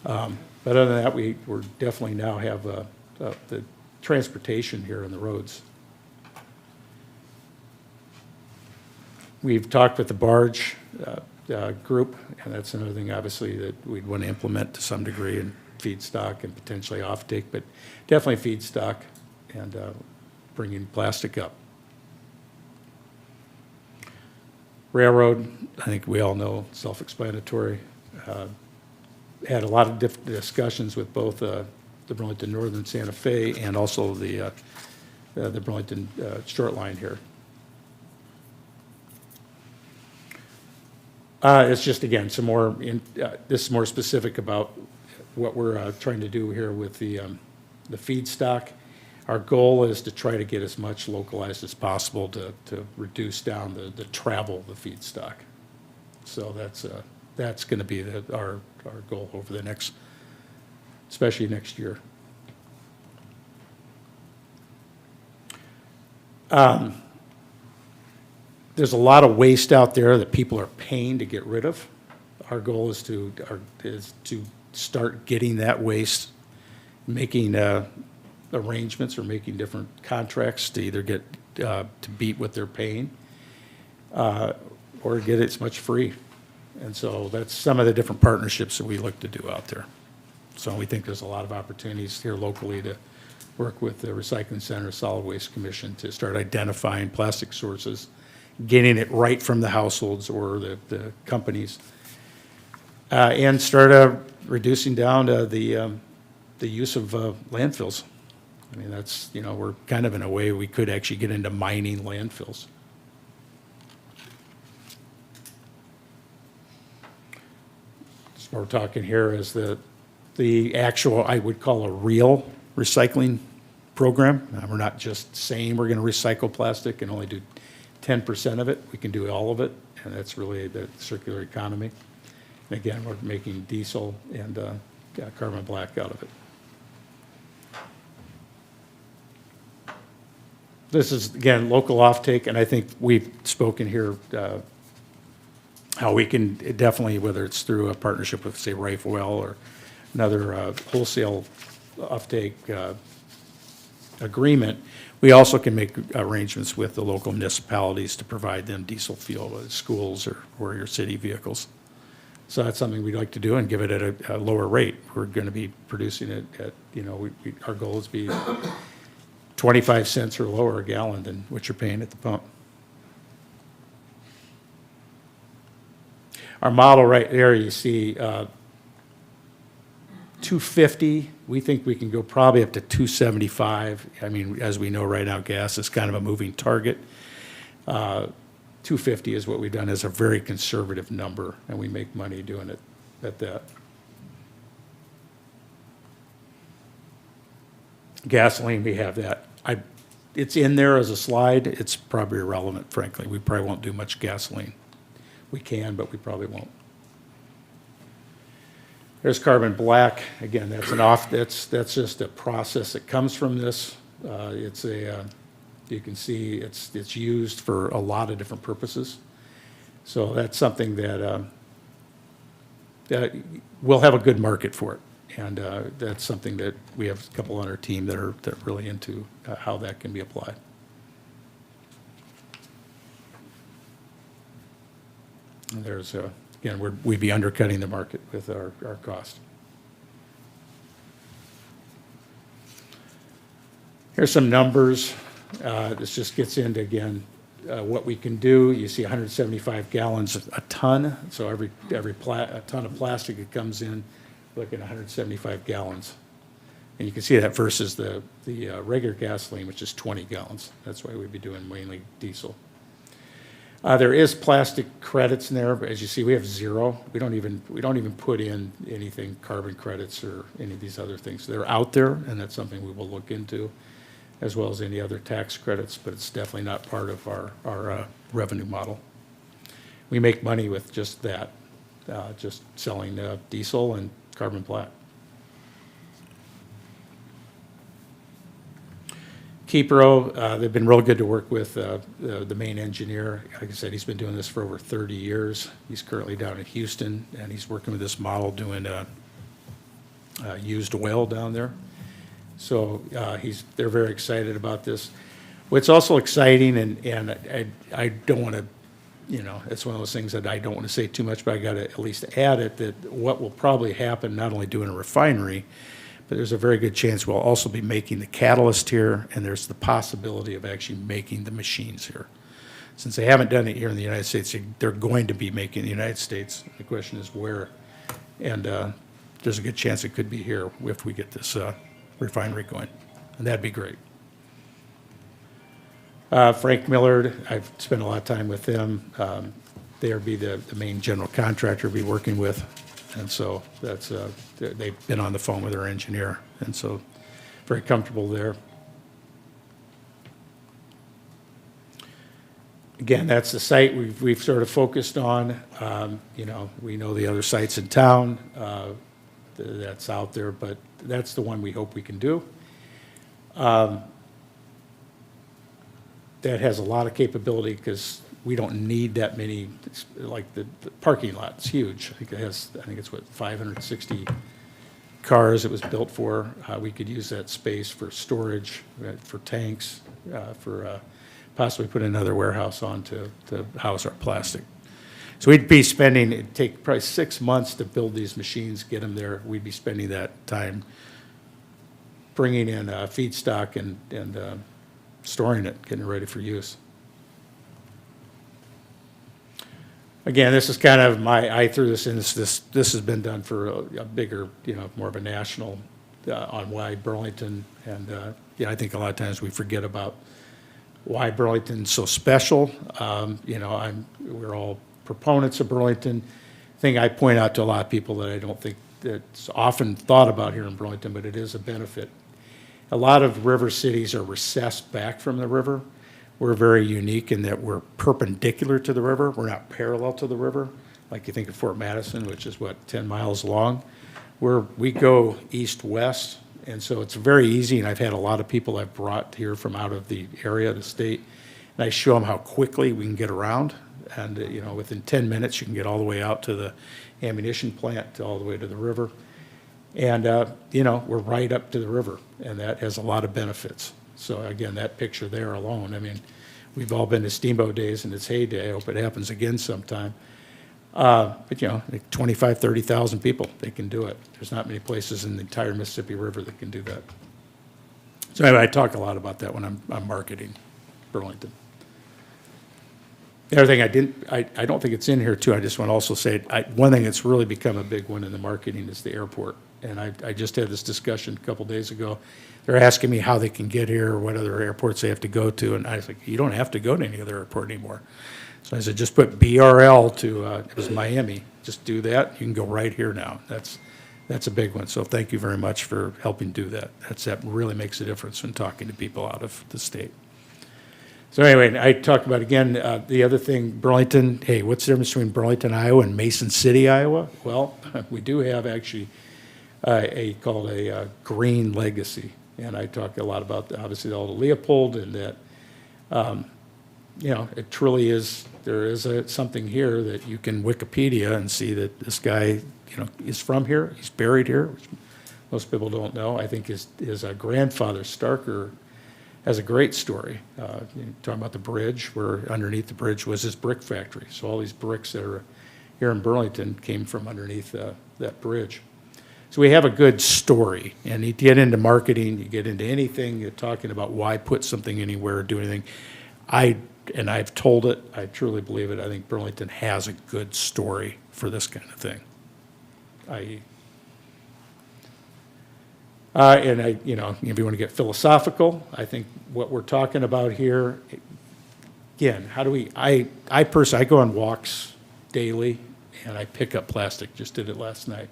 But other than that, we're definitely now have the transportation here on the roads. We've talked with the barge group, and that's another thing, obviously, that we'd want to implement to some degree in feedstock and potentially offtake, but definitely feedstock and bringing plastic up. Railroad, I think we all know, self-explanatory. Had a lot of discussions with both the Burlington Northern Santa Fe and also the Burlington Short Line here. It's just, again, some more, this is more specific about what we're trying to do here with the feedstock. Our goal is to try to get as much localized as possible to reduce down the travel of the feedstock. So that's going to be our goal over the next, especially next year. There's a lot of waste out there that people are paying to get rid of. Our goal is to start getting that waste, making arrangements or making different contracts to either get to beat what they're paying or get as much free. And so that's some of the different partnerships that we look to do out there. So we think there's a lot of opportunities here locally to work with the Recycling Center, Solid Waste Commission to start identifying plastic sources, getting it right from the households or the companies, and start reducing down the use of landfills. I mean, that's, we're kind of in a way we could actually get into mining landfills. So we're talking here is the actual, I would call a real recycling program. We're not just saying we're going to recycle plastic and only do 10% of it. We can do all of it, and that's really the circular economy. And again, we're making diesel and carbon black out of it. This is, again, local offtake, and I think we've spoken here how we can definitely, whether it's through a partnership with, say, Rife Oil or another wholesale offtake agreement, we also can make arrangements with the local municipalities to provide them diesel fuel at schools or your city vehicles. So that's something we'd like to do and give it at a lower rate. We're going to be producing it at, our goal is to be 25 cents or lower a gallon than what you're paying at the pump. Our model right there, you see 250. We think we can go probably up to 275. I mean, as we know right now, gas is kind of a moving target. 250 is what we've done as a very conservative number, and we make money doing it at that. Gasoline, we have that. It's in there as a slide. It's probably irrelevant, frankly. We probably won't do much gasoline. We can, but we probably won't. There's carbon black. Again, that's just a process that comes from this. You can see it's used for a lot of different purposes. So that's something that we'll have a good market for it. And that's something that we have a couple on our team that are really into how that can be applied. And there's, again, we'd be undercutting the market with our cost. Here's some numbers. This just gets into, again, what we can do. You see 175 gallons a ton. So every a ton of plastic that comes in, look at 175 gallons. And you can see that versus the regular gasoline, which is 20 gallons. That's why we'd be doing mainly diesel. There is plastic credits in there, but as you see, we have zero. We don't even put in anything, carbon credits or any of these other things. They're out there, and that's something we will look into, as well as any other tax credits, but it's definitely not part of our revenue model. We make money with just that, just selling diesel and carbon black. Kepro, they've been real good to work with. The main engineer, like I said, he's been doing this for over 30 years. He's currently down in Houston, and he's working with this model doing used oil down there. So they're very excited about this. What's also exciting, and I don't want to, it's one of those things that I don't want to say too much, but I got to at least add it, that what will probably happen, not only doing a refinery, but there's a very good chance we'll also be making the catalyst here, and there's the possibility of actually making the machines here. Since they haven't done it here in the United States, they're going to be making in the United States. The question is where, and there's a good chance it could be here if we get this refinery going, and that'd be great. Frank Millard, I've spent a lot of time with them. They'll be the main general contractor we'll be working with. And so that's, they've been on the phone with their engineer, and so very comfortable there. Again, that's the site we've sort of focused on. We know the other sites in town that's out there, but that's the one we hope we can do. That has a lot of capability because we don't need that many, like the parking lot, it's huge. I think it's what, 560 cars it was built for. We could use that space for storage, for tanks, for possibly put another warehouse on to house our plastic. So we'd be spending, it'd take probably 6 months to build these machines, get them there. We'd be spending that time bringing in feedstock and storing it, getting it ready for use. again, this is kind of I threw this in, this has been done for a bigger, more of a national, on why Burlington, and, I think a lot of times we forget about why Burlington's so special. We're all proponents of Burlington. Thing I point out to a lot of people that I don't think that's often thought about here in Burlington, but it is a benefit. A lot of river cities are recessed back from the river. We're very unique in that we're perpendicular to the river. We're not parallel to the river, like you think of Fort Madison, which is 10 miles long. We go east-west, and so it's very easy, and I've had a lot of people I've brought here from out of the area, the state, and I show them how quickly we can get around. And, within 10 minutes, you can get all the way out to the ammunition plant, all the way to the river. And, we're right up to the river, and that has a lot of benefits. So again, that picture there alone, I mean, we've all been to Steamboat Days in its heyday. I hope it happens again sometime. But, like 25, 30,000 people, they can do it. There's not many places in the entire Mississippi River that can do that. So anyway, I talk a lot about that when I'm marketing Burlington. The other thing I don't think it's in here too, I just want to also say, one thing that's really become a big one in the marketing is the airport. And I just had this discussion a couple days ago. They're asking me how they can get here, what other airports they have to go to, and I was like, you don't have to go to any other airport anymore. So I said, just put BRL to, it was Miami, just do that, you can go right here now. That's a big one, so thank you very much for helping do that. That really makes a difference when talking to people out of the state. So anyway, I talked about, again, the other thing, Burlington, hey, what's the difference between Burlington, Iowa and Mason City, Iowa? Well, we do have actually called a green legacy. And I talk a lot about, obviously, all the Leopold, and that, it truly is, there is something here that you can Wikipedia and see that this guy, is from here, he's buried here, which most people don't know. I think his grandfather, Starker, has a great story. Talking about the bridge, where underneath the bridge was his brick factory. So all these bricks that are here in Burlington came from underneath that bridge. So we have a good story, and you get into marketing, you get into anything, you're talking about why put something anywhere or do anything. I've told it, I truly believe it, I think Burlington has a good story for this kind of thing. If you want to get philosophical, I think what we're talking about here, again, I personally, I go on walks daily, and I pick up plastic, just did it last night.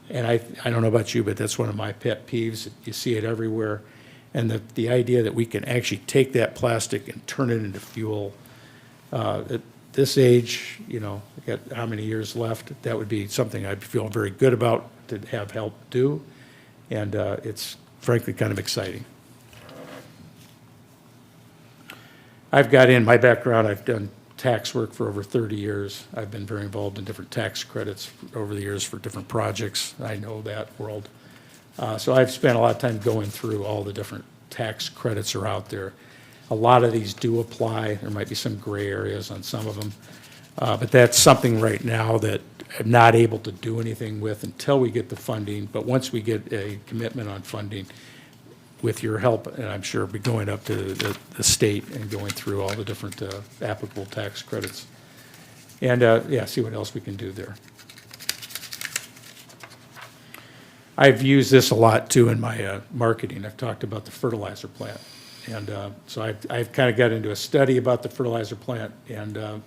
And I don't know about you, but that's one of my pet peeves. You see it everywhere. And the idea that we can actually take that plastic and turn it into fuel, at this age, got how many years left, that would be something I'd feel very good about to have help do. And it's frankly kind of exciting. I've got in my background, I've done tax work for over 30 years. I've been very involved in different tax credits over the years for different projects. I know that world. So I've spent a lot of time going through all the different tax credits are out there. A lot of these do apply. There might be some gray areas on some of them. But that's something right now that I'm not able to do anything with until we get the funding. But once we get a commitment on funding, with your help, and I'm sure be going up to the state and going through all the different applicable tax credits. And, see what else we can do there. I've used this a lot, too, in my marketing. I've talked about the fertilizer plant. And so I've kind of got into a study about the fertilizer plant. And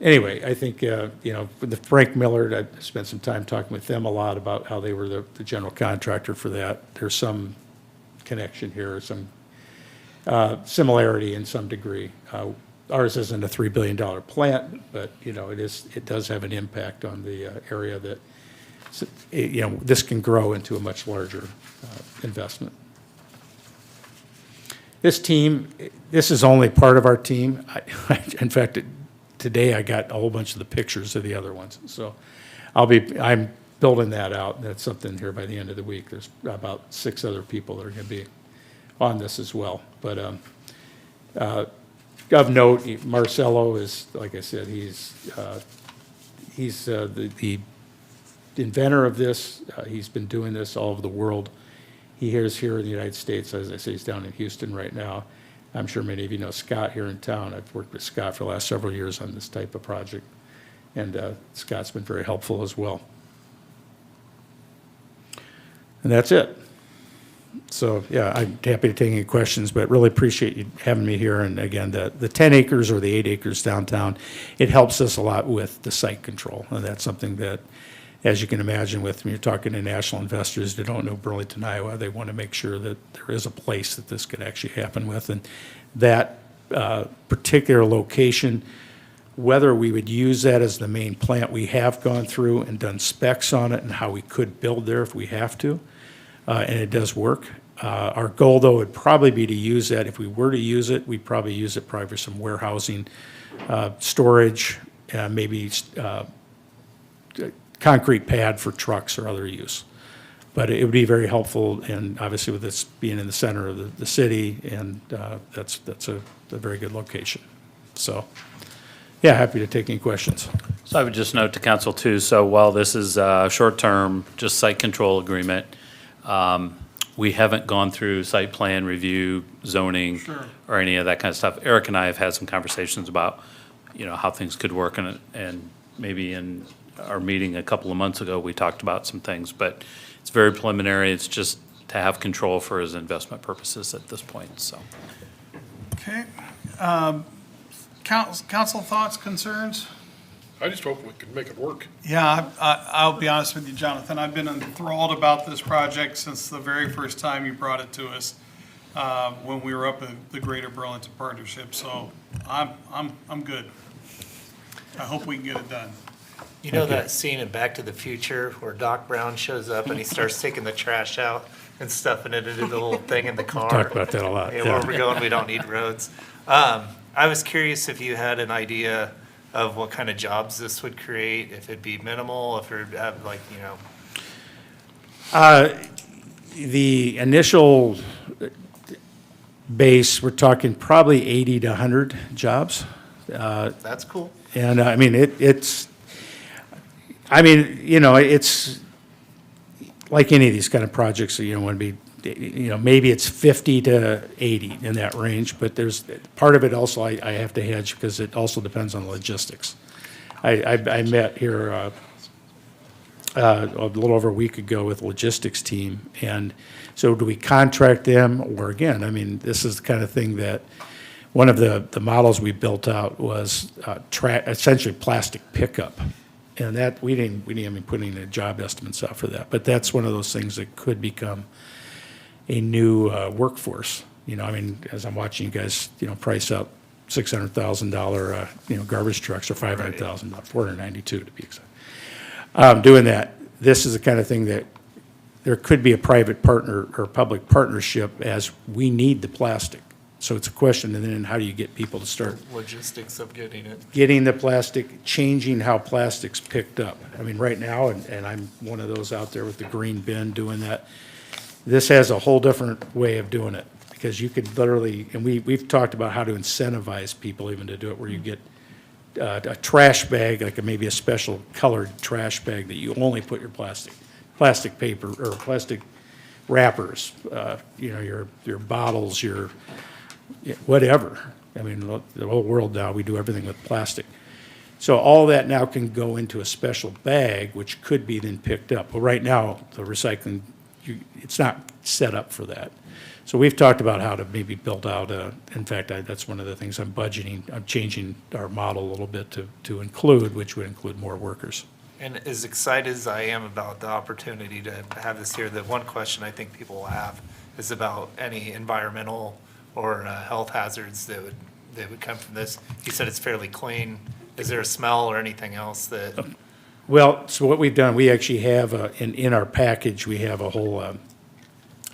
anyway, I think, with Frank Miller, I spent some time talking with them a lot about how they were the general contractor for that. There's some connection here, some similarity in some degree. Ours isn't a $3 billion plant, but, it does have an impact on the area that, this can grow into a much larger investment. This team, this is only part of our team. In fact, today I got a whole bunch of the pictures of the other ones. So I'm building that out. That's something here by the end of the week. There's about 6 other people that are going to be on this as well. But of note, Marcelo is, like I said, he's the inventor of this. He's been doing this all over the world. He is here in the United States. As I say, he's down in Houston right now. I'm sure many of you know Scott here in town. I've worked with Scott for the last several years on this type of project, and Scott's been very helpful as well. And that's it. So, yeah, I'm happy to take any questions, but really appreciate you having me here. And again, the 10 acres or the 8 acres downtown, it helps us a lot with the site control. And that's something that, as you can imagine, when you're talking to national investors that don't know Burlington, Iowa, they want to make sure that there is a place that this could actually happen with. And that particular location, whether we would use that as the main plant, we have gone through and done specs on it and how we could build there if we have to. And it does work. Our goal, though, would probably be to use that. If we were to use it, we'd probably use it for some warehousing, storage, maybe concrete pad for trucks or other use. But it would be very helpful, and obviously with this being in the center of the city, and that's a very good location. So, yeah, happy to take any questions. So I would just note to council too, so while this is a short-term, just site control agreement, we haven't gone through site plan review, zoning, or any of that kind of stuff. Eric and I have had some conversations about, how things could work, and maybe in our meeting a couple of months ago, we talked about some things, but it's very preliminary. It's just to have control for his investment purposes at this point, so. Okay. Council thoughts, concerns? I just hope we can make it work. Yeah, I'll be honest with you, Jonathan. I've been enthralled about this project since the very first time you brought it to us, when we were up at the Greater Burlington Partnership. So I'm good. I hope we can get it done. You know that scene in Back to the Future where Doc Brown shows up and he starts taking the trash out and stuffing it into the little thing in the car? Talk about that a lot. Yeah, where we're going, we don't need roads. I was curious if you had an idea of what kind of jobs this would create, if it'd be minimal, if it'd have The initial base, we're talking probably 80 to 100 jobs. That's cool. And it's like any of these kind of projects, want to be, maybe it's 50 to 80 in that range, but there's, part of it also I have to hedge because it also depends on logistics. I met here a little over a week ago with the logistics team, and so do we contract them, or again, this is the kind of thing that, one of the models we built out was essentially plastic pickup. And that, we didn't even put any job estimates out for that, but that's one of those things that could become a new workforce. As I'm watching you guys, price out $600,000, garbage trucks, or $500,000, $492 to be exact. Doing that, this is the kind of thing that there could be a private partner or public partnership, as we need the plastic. So it's a question, and then how do you get people to start Logistics of getting it. getting the plastic, changing how plastic's picked up? Right now, and I'm one of those out there with the green bin doing that. This has a whole different way of doing it, because you could literally, and we've talked about how to incentivize people even to do it, where you get a trash bag, like maybe a special colored trash bag that you only put your plastic paper or plastic wrappers, your bottles, your whatever. The whole world now, we do everything with plastic. So all that now can go into a special bag, which could be then picked up. Well, right now, the recycling, it's not set up for that. So we've talked about how to maybe build out in fact, that's one of the things I'm budgeting. I'm changing our model a little bit to include, which would include more workers. And as excited as I am about the opportunity to have this here, the one question I think people will have is about any environmental or health hazards that would come from this. You said it's fairly clean. Is there a smell or anything else that? Well, so what we've done, we actually have, in our package, we have a whole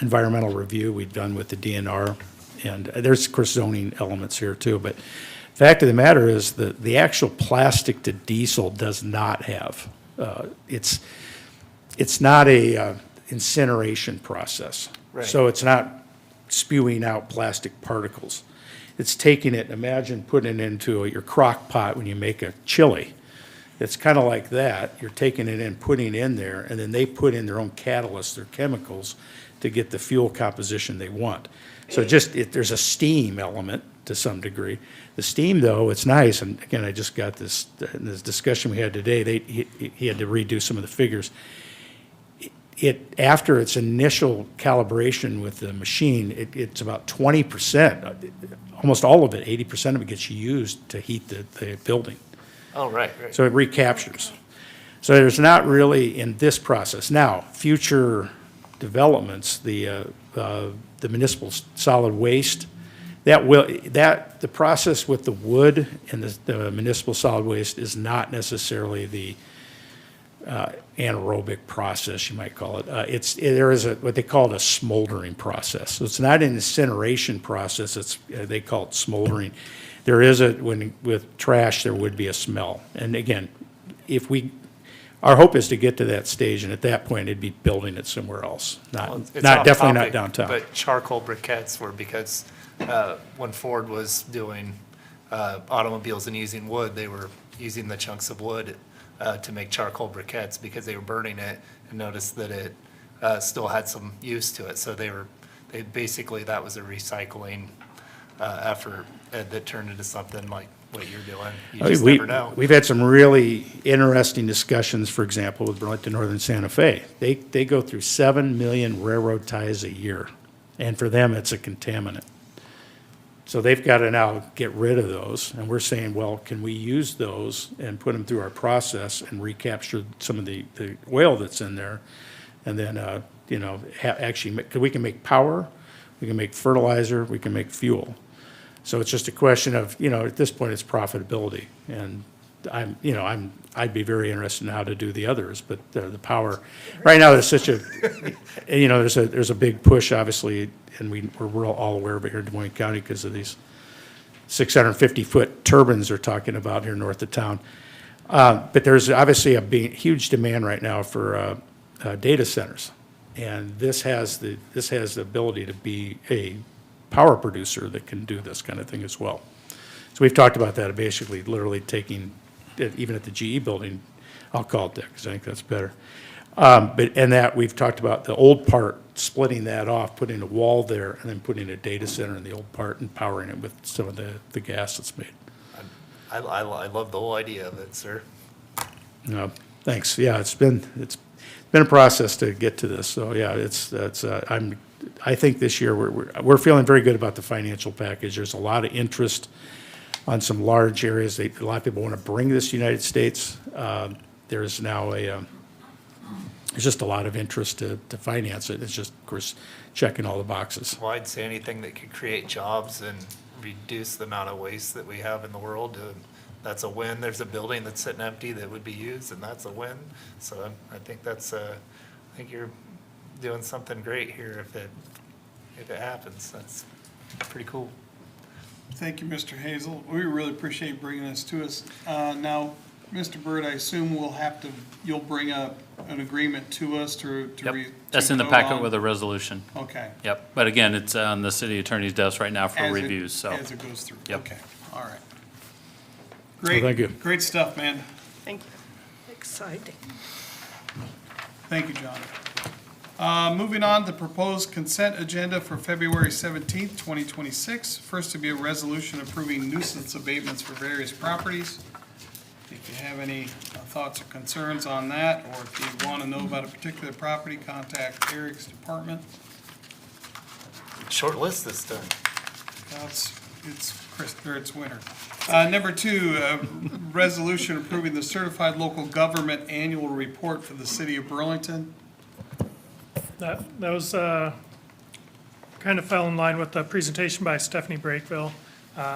environmental review we've done with the DNR, and there's, of course, zoning elements here too, but the fact of the matter is that the actual plastic to diesel does not have, it's not a incineration process. Right. So it's not spewing out plastic particles. It's taking it, imagine putting it into your crock pot when you make a chili. It's kind of like that. You're taking it in, putting it in there, and then they put in their own catalysts, their chemicals, to get the fuel composition they want. So there's a steam element to some degree. The steam, though, it's nice, and again, I just got this, in this discussion we had today, he had to redo some of the figures. After its initial calibration with the machine, it's about 20%, almost all of it, 80% of it gets used to heat the building. Oh, right. So it recaptures. So there's not really in this process. Now, future developments, the municipal solid waste, the process with the wood and the municipal solid waste is not necessarily the anaerobic process, you might call it. There is what they call a smoldering process. So it's not an incineration process, they call it smoldering. There is with trash, there would be a smell. And again, our hope is to get to that stage, and at that point, it'd be building it somewhere else, It's off definitely not topic, downtown. But charcoal briquettes were because when Ford was doing automobiles and using wood, they were using the chunks of wood to make charcoal briquettes because they were burning it and noticed that it still had some use to it. So they basically, that was a recycling effort that turned into something like what you're doing. You just never know. We've had some really interesting discussions, for example, with Burlington Northern Santa Fe. They go through 7 million railroad ties a year, and for them, it's a contaminant. So they've got to now get rid of those, and we're saying, well, can we use those and put them through our process and recapture some of the oil that's in there? And then, actually, we can make power, we can make fertilizer, we can make fuel. So it's just a question of, at this point, it's profitability. And I'd be very interested in how to do the others, but the power, right now, there's such a, there's a big push, obviously, and we're all aware of it here in Des Moines County because of these 650-foot turbines they're talking about here north of town. But there's obviously a huge demand right now for data centers. And this has the ability to be a power producer that can do this kind of thing as well. So we've talked about that, basically literally taking, even at the GE building, I'll call it that because I think that's better. And that we've talked about the old part, splitting that off, putting a wall there, and then putting a data center in the old part and powering it with some of the gas that's made. I love the whole idea of it, sir. Thanks. Yeah, it's been a process to get to this. So yeah, I think this year we're feeling very good about the financial package. There's a lot of interest on some large areas. A lot of people want to bring this to the United States. There's now there's just a lot of interest to finance it. It's just, of course, checking all the boxes. Well, I'd say anything that could create jobs and reduce the amount of waste that we have in the world, that's a win. There's a building that's sitting empty that would be used, and that's a win. So I think I think you're doing something great here if it happens. That's pretty cool. Thank you, Mr. Hazel. We really appreciate bringing this to us. Now, Mr. Byrd, I assume you'll bring up an agreement to us to Yep. That's in the vote packet on? with a resolution. Okay. Yep, but again, it's on the city attorney's desk right now for As it- reviews, so. As it goes through. Yep. Okay, all right. Great. thank you. Great stuff, man. Thank you. Exciting. Thank you, John. Moving on, the proposed consent agenda for February 17th, 2026. First to be a resolution approving nuisance abatements for various properties. If you have any thoughts or concerns on that, or if you want to know about a particular property, contact Eric's department. Short list this time. It's winter. Number 2, resolution approving the certified local government annual report for the city of Burlington. That was kind of fell in line with the presentation by Stephanie Brakeville.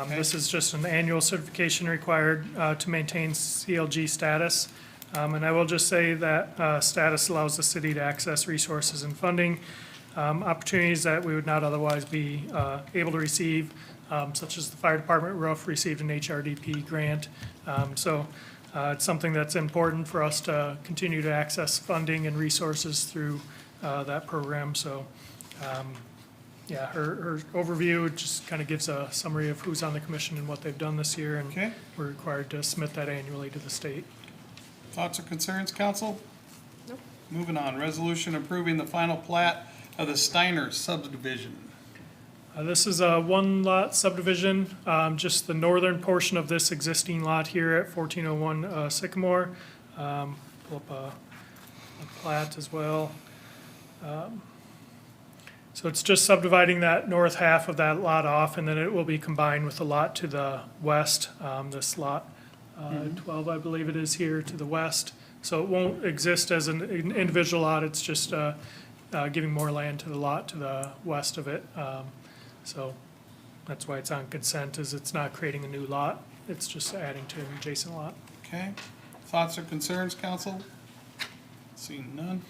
This is just an annual certification required to maintain CLG status. And I will just say that status allows the city to access resources and funding opportunities that we would not otherwise be able to receive, such as the fire department roof received an HRDP grant. So it's something that's important for us to continue to access funding and resources through that program. So yeah, her overview just kind of gives a summary of who's on the commission and what they've done this year, and Okay. we're required to submit that annually to the state. Thoughts or concerns, council? Nope. Moving on, resolution approving the final plat of the Steiner subdivision. This is a one-lot subdivision, just the northern portion of this existing lot here at 1401 Sycamore. Pull up a plat as well. So it's just subdividing that north half of that lot off, and then it will be combined with the lot to the west, this lot 12, I believe it is here, to the west. So it won't exist as an individual lot, it's just giving more land to the lot to the west of it. So that's why it's on consent, is it's not creating a new lot, it's just adding to an adjacent lot. Okay. Thoughts or concerns, council? Seeing none.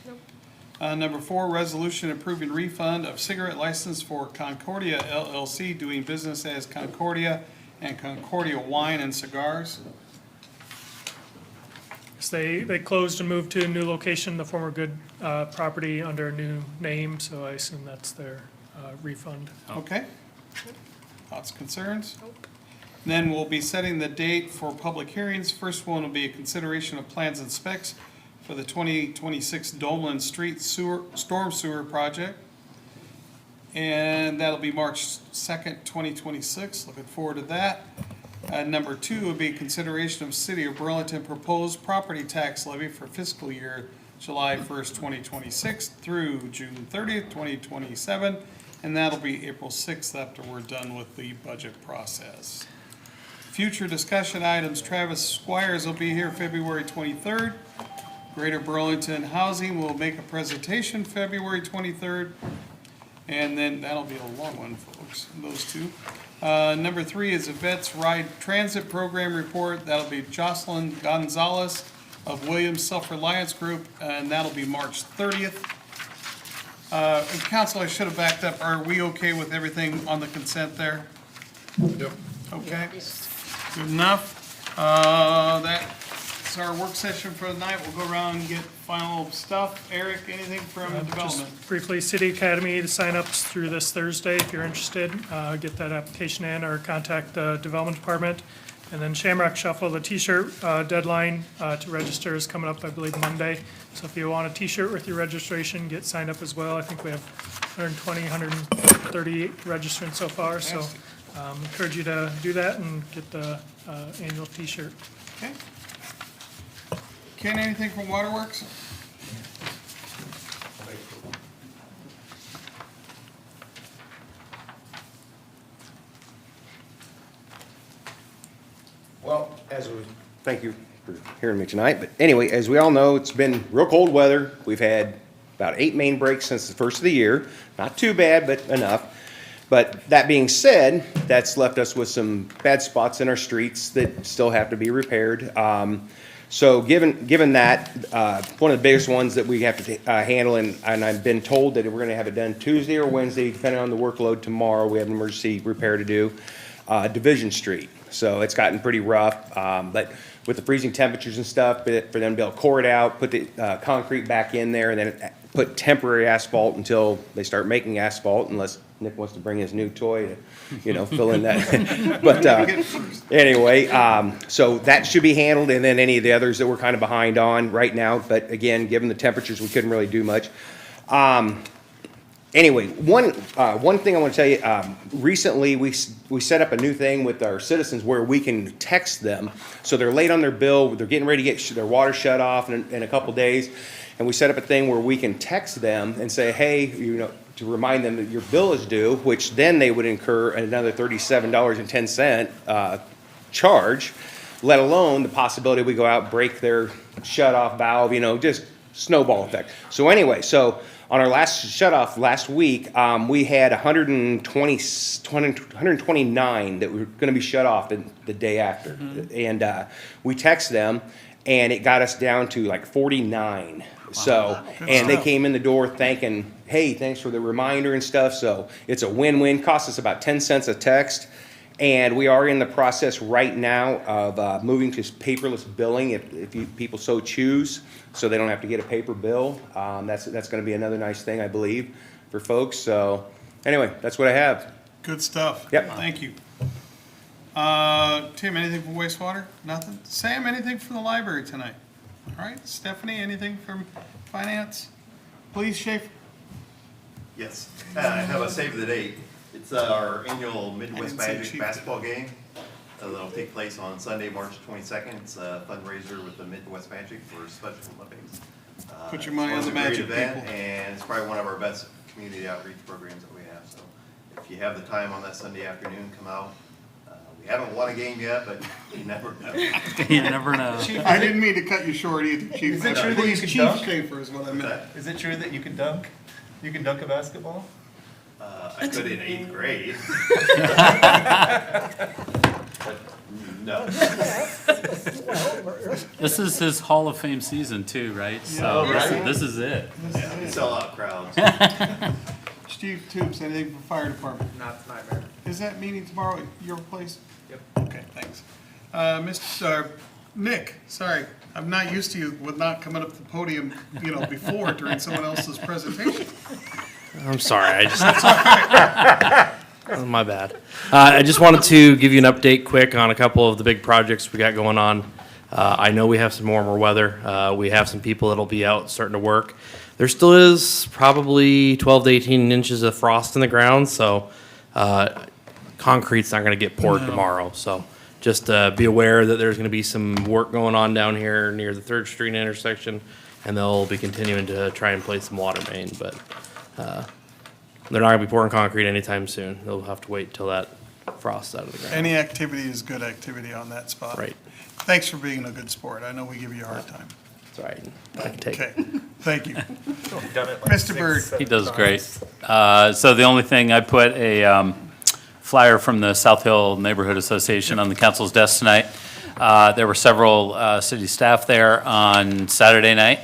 Number 4, resolution approving refund of cigarette license for Concordia LLC doing business as Concordia and Concordia Wine and Cigars. So they closed and moved to a new location, the former good property under a new name, so I assume that's their refund. Okay. Thoughts, concerns? Then we'll be setting the date for public hearings. First one will be a consideration of plans and specs for the 2026 Dolan Street Storm Sewer Project. And that'll be March 2nd, 2026. Looking forward to that. Number 2 will be consideration of City of Burlington proposed property tax levy for fiscal year July 1st, 2026 through June 30th, 2027. And that'll be April 6th after we're done with the budget process. Future discussion items, Travis Squires will be here February 23rd. Greater Burlington Housing will make a presentation February 23rd. And then that'll be a long one, folks, those two. Number 3 is a Vets Ride Transit Program report. That'll be Jocelyn Gonzalez of Williams Self-Reliance Group, and that'll be March 30th. And Council, I should have backed up. Are we okay with everything on the consent there? Yep. Okay, good enough. That's our work session for the night. We'll go around and get final stuff. Eric, anything from development? Just briefly, City Academy, the sign-ups through this Thursday, if you're interested, get that application in or contact the Development Department. And then Shamrock Shuffle, the t-shirt deadline to register is coming up, I believe, Monday. So if you want a t-shirt with your registration, get signed up as well. I think we have 120, 138 registrants so far, so encourage you to do that and get the annual t-shirt. Okay. Ken, anything from Waterworks? Well, thank you for hearing me tonight, but anyway, as we all know, it's been real cold weather. We've had about 8 main breaks since the first of the year. Not too bad, but enough. But that being said, that's left us with some bad spots in our streets that still have to be repaired. So given that, one of the biggest ones that we have to handle, and I've been told that we're gonna have it done Tuesday or Wednesday, depending on the workload tomorrow, we have an emergency repair to do, Division Street. So it's gotten pretty rough, but with the freezing temperatures and stuff, for them to be able to core it out, put the concrete back in there, and then put temporary asphalt until they start making asphalt, unless Nick wants to bring his new toy to, fill in that. But anyway, so that should be handled, and then any of the others that we're kind of behind on right now. But again, given the temperatures, we couldn't really do much. Anyway, one thing I want to tell you, recently we set up a new thing with our citizens where we can text them. So they're late on their bill, they're getting ready to get their water shut off in a couple days. And we set up a thing where we can text them and say, hey, to remind them that your bill is due, which then they would incur another $37.10 charge, let alone the possibility we go out, break their shut-off valve, just snowball effect. So anyway, on our last shut-off last week, we had 129 that were going to be shut off the day after. Mm-hmm. And we text them, and it got us down to like 49. Wow. So, and they came in the door thanking, hey, thanks for the reminder and stuff. So it's a win-win. Cost us about 10 cents a text. And we are in the process right now of moving to paperless billing if people so choose, so they don't have to get a paper bill. That's going to be another nice thing, I believe, for folks. So anyway, that's what I have. Good stuff. Yep. Thank you. Tim, anything from wastewater? Nothing? Sam, anything from the library tonight? All right. Stephanie, anything from finance? Please, Schaefer. Yes, I have a save the date. It's our annual Midwest I didn't see Magic Chief. basketball game. That'll take place on Sunday, March 22nd. It's a fundraiser with the Midwest Magic for Special Olympics. Put your money on It's the a great Magic, event, people. And it's probably one of our best community outreach programs that we have. So if you have the time on that Sunday afternoon, come out. We haven't won a game yet, but you never know. You never know. I didn't mean to cut you short either, Chief. Is it true that you Please, can Chief dunk? Schaefer is what I meant. Is it true that you can dunk? You can dunk a basketball? I could in 8th grade. But no. This is his Hall of Fame season too, right? So right. this is it. Yeah, we sell out crowds. Steve Toops, anything for fire department? Not tonight, Mayor. Is that meeting tomorrow at your place? Yep. Okay, thanks. Mr. Nick, sorry, I'm not used to you with not coming up to the podium, before during someone else's presentation. I'm sorry, my bad. I just wanted to give you an update quick on a couple of the big projects we got going on. I know we have some warmer weather. We have some people that'll be out starting to work. There still is probably 12 to 18 inches of frost in the ground, so concrete's not gonna get poured tomorrow. So just be aware that there's gonna be some work going on down here near the 3rd Street intersection, and they'll be continuing to try and place some water main, but they're not gonna be pouring concrete anytime soon. They'll have to wait till that frost's out of the ground. Any activity is good activity on that spot. Right. Thanks for being a good sport. I know we give you a hard time. That's all right. I can take it. Okay, thank you. You've done it like Mr. Byrd. 6, 7 He does times. great. So the only thing, I put a flyer from the South Hill Neighborhood Association on the council's desk tonight. There were several city staff there on Saturday night,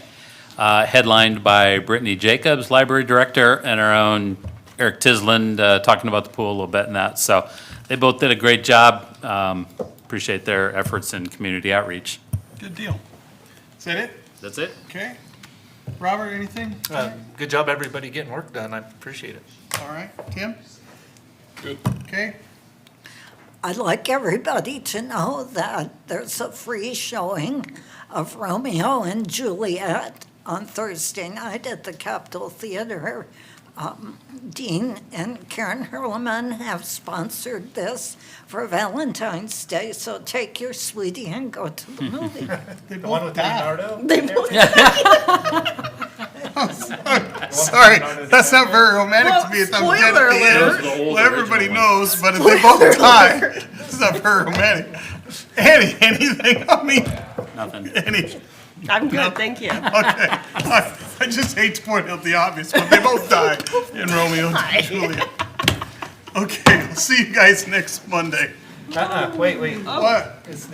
headlined by Brittany Jacobs, library director, and our own Eric Tisland, talking about the pool a little bit and that. So they both did a great job. Appreciate their efforts in community outreach. Good deal. Is that it? That's it. Okay. Robert, anything? Good job, everybody getting work done. I appreciate it. All right. Tim? Good. Okay. I'd like everybody to know that there's a free showing of Romeo and Juliet on Thursday night at the Capitol Theater. Dean and Karen Hurleman have sponsored this for Valentine's Day, so take your sweetie and go to the movie. They The one both with died. Leonardo? Sorry, that's not very romantic to me. If I'm dead spoiler at the end. alert. Well, everybody knows, but if they both die, it's not very romantic. Annie, anything? I mean, Nothing. any, I'm good, thank you. okay. I just hate to point out the obvious, but they both die in Romeo and Juliet. Okay, I'll see you guys next Monday. Wait. What? Is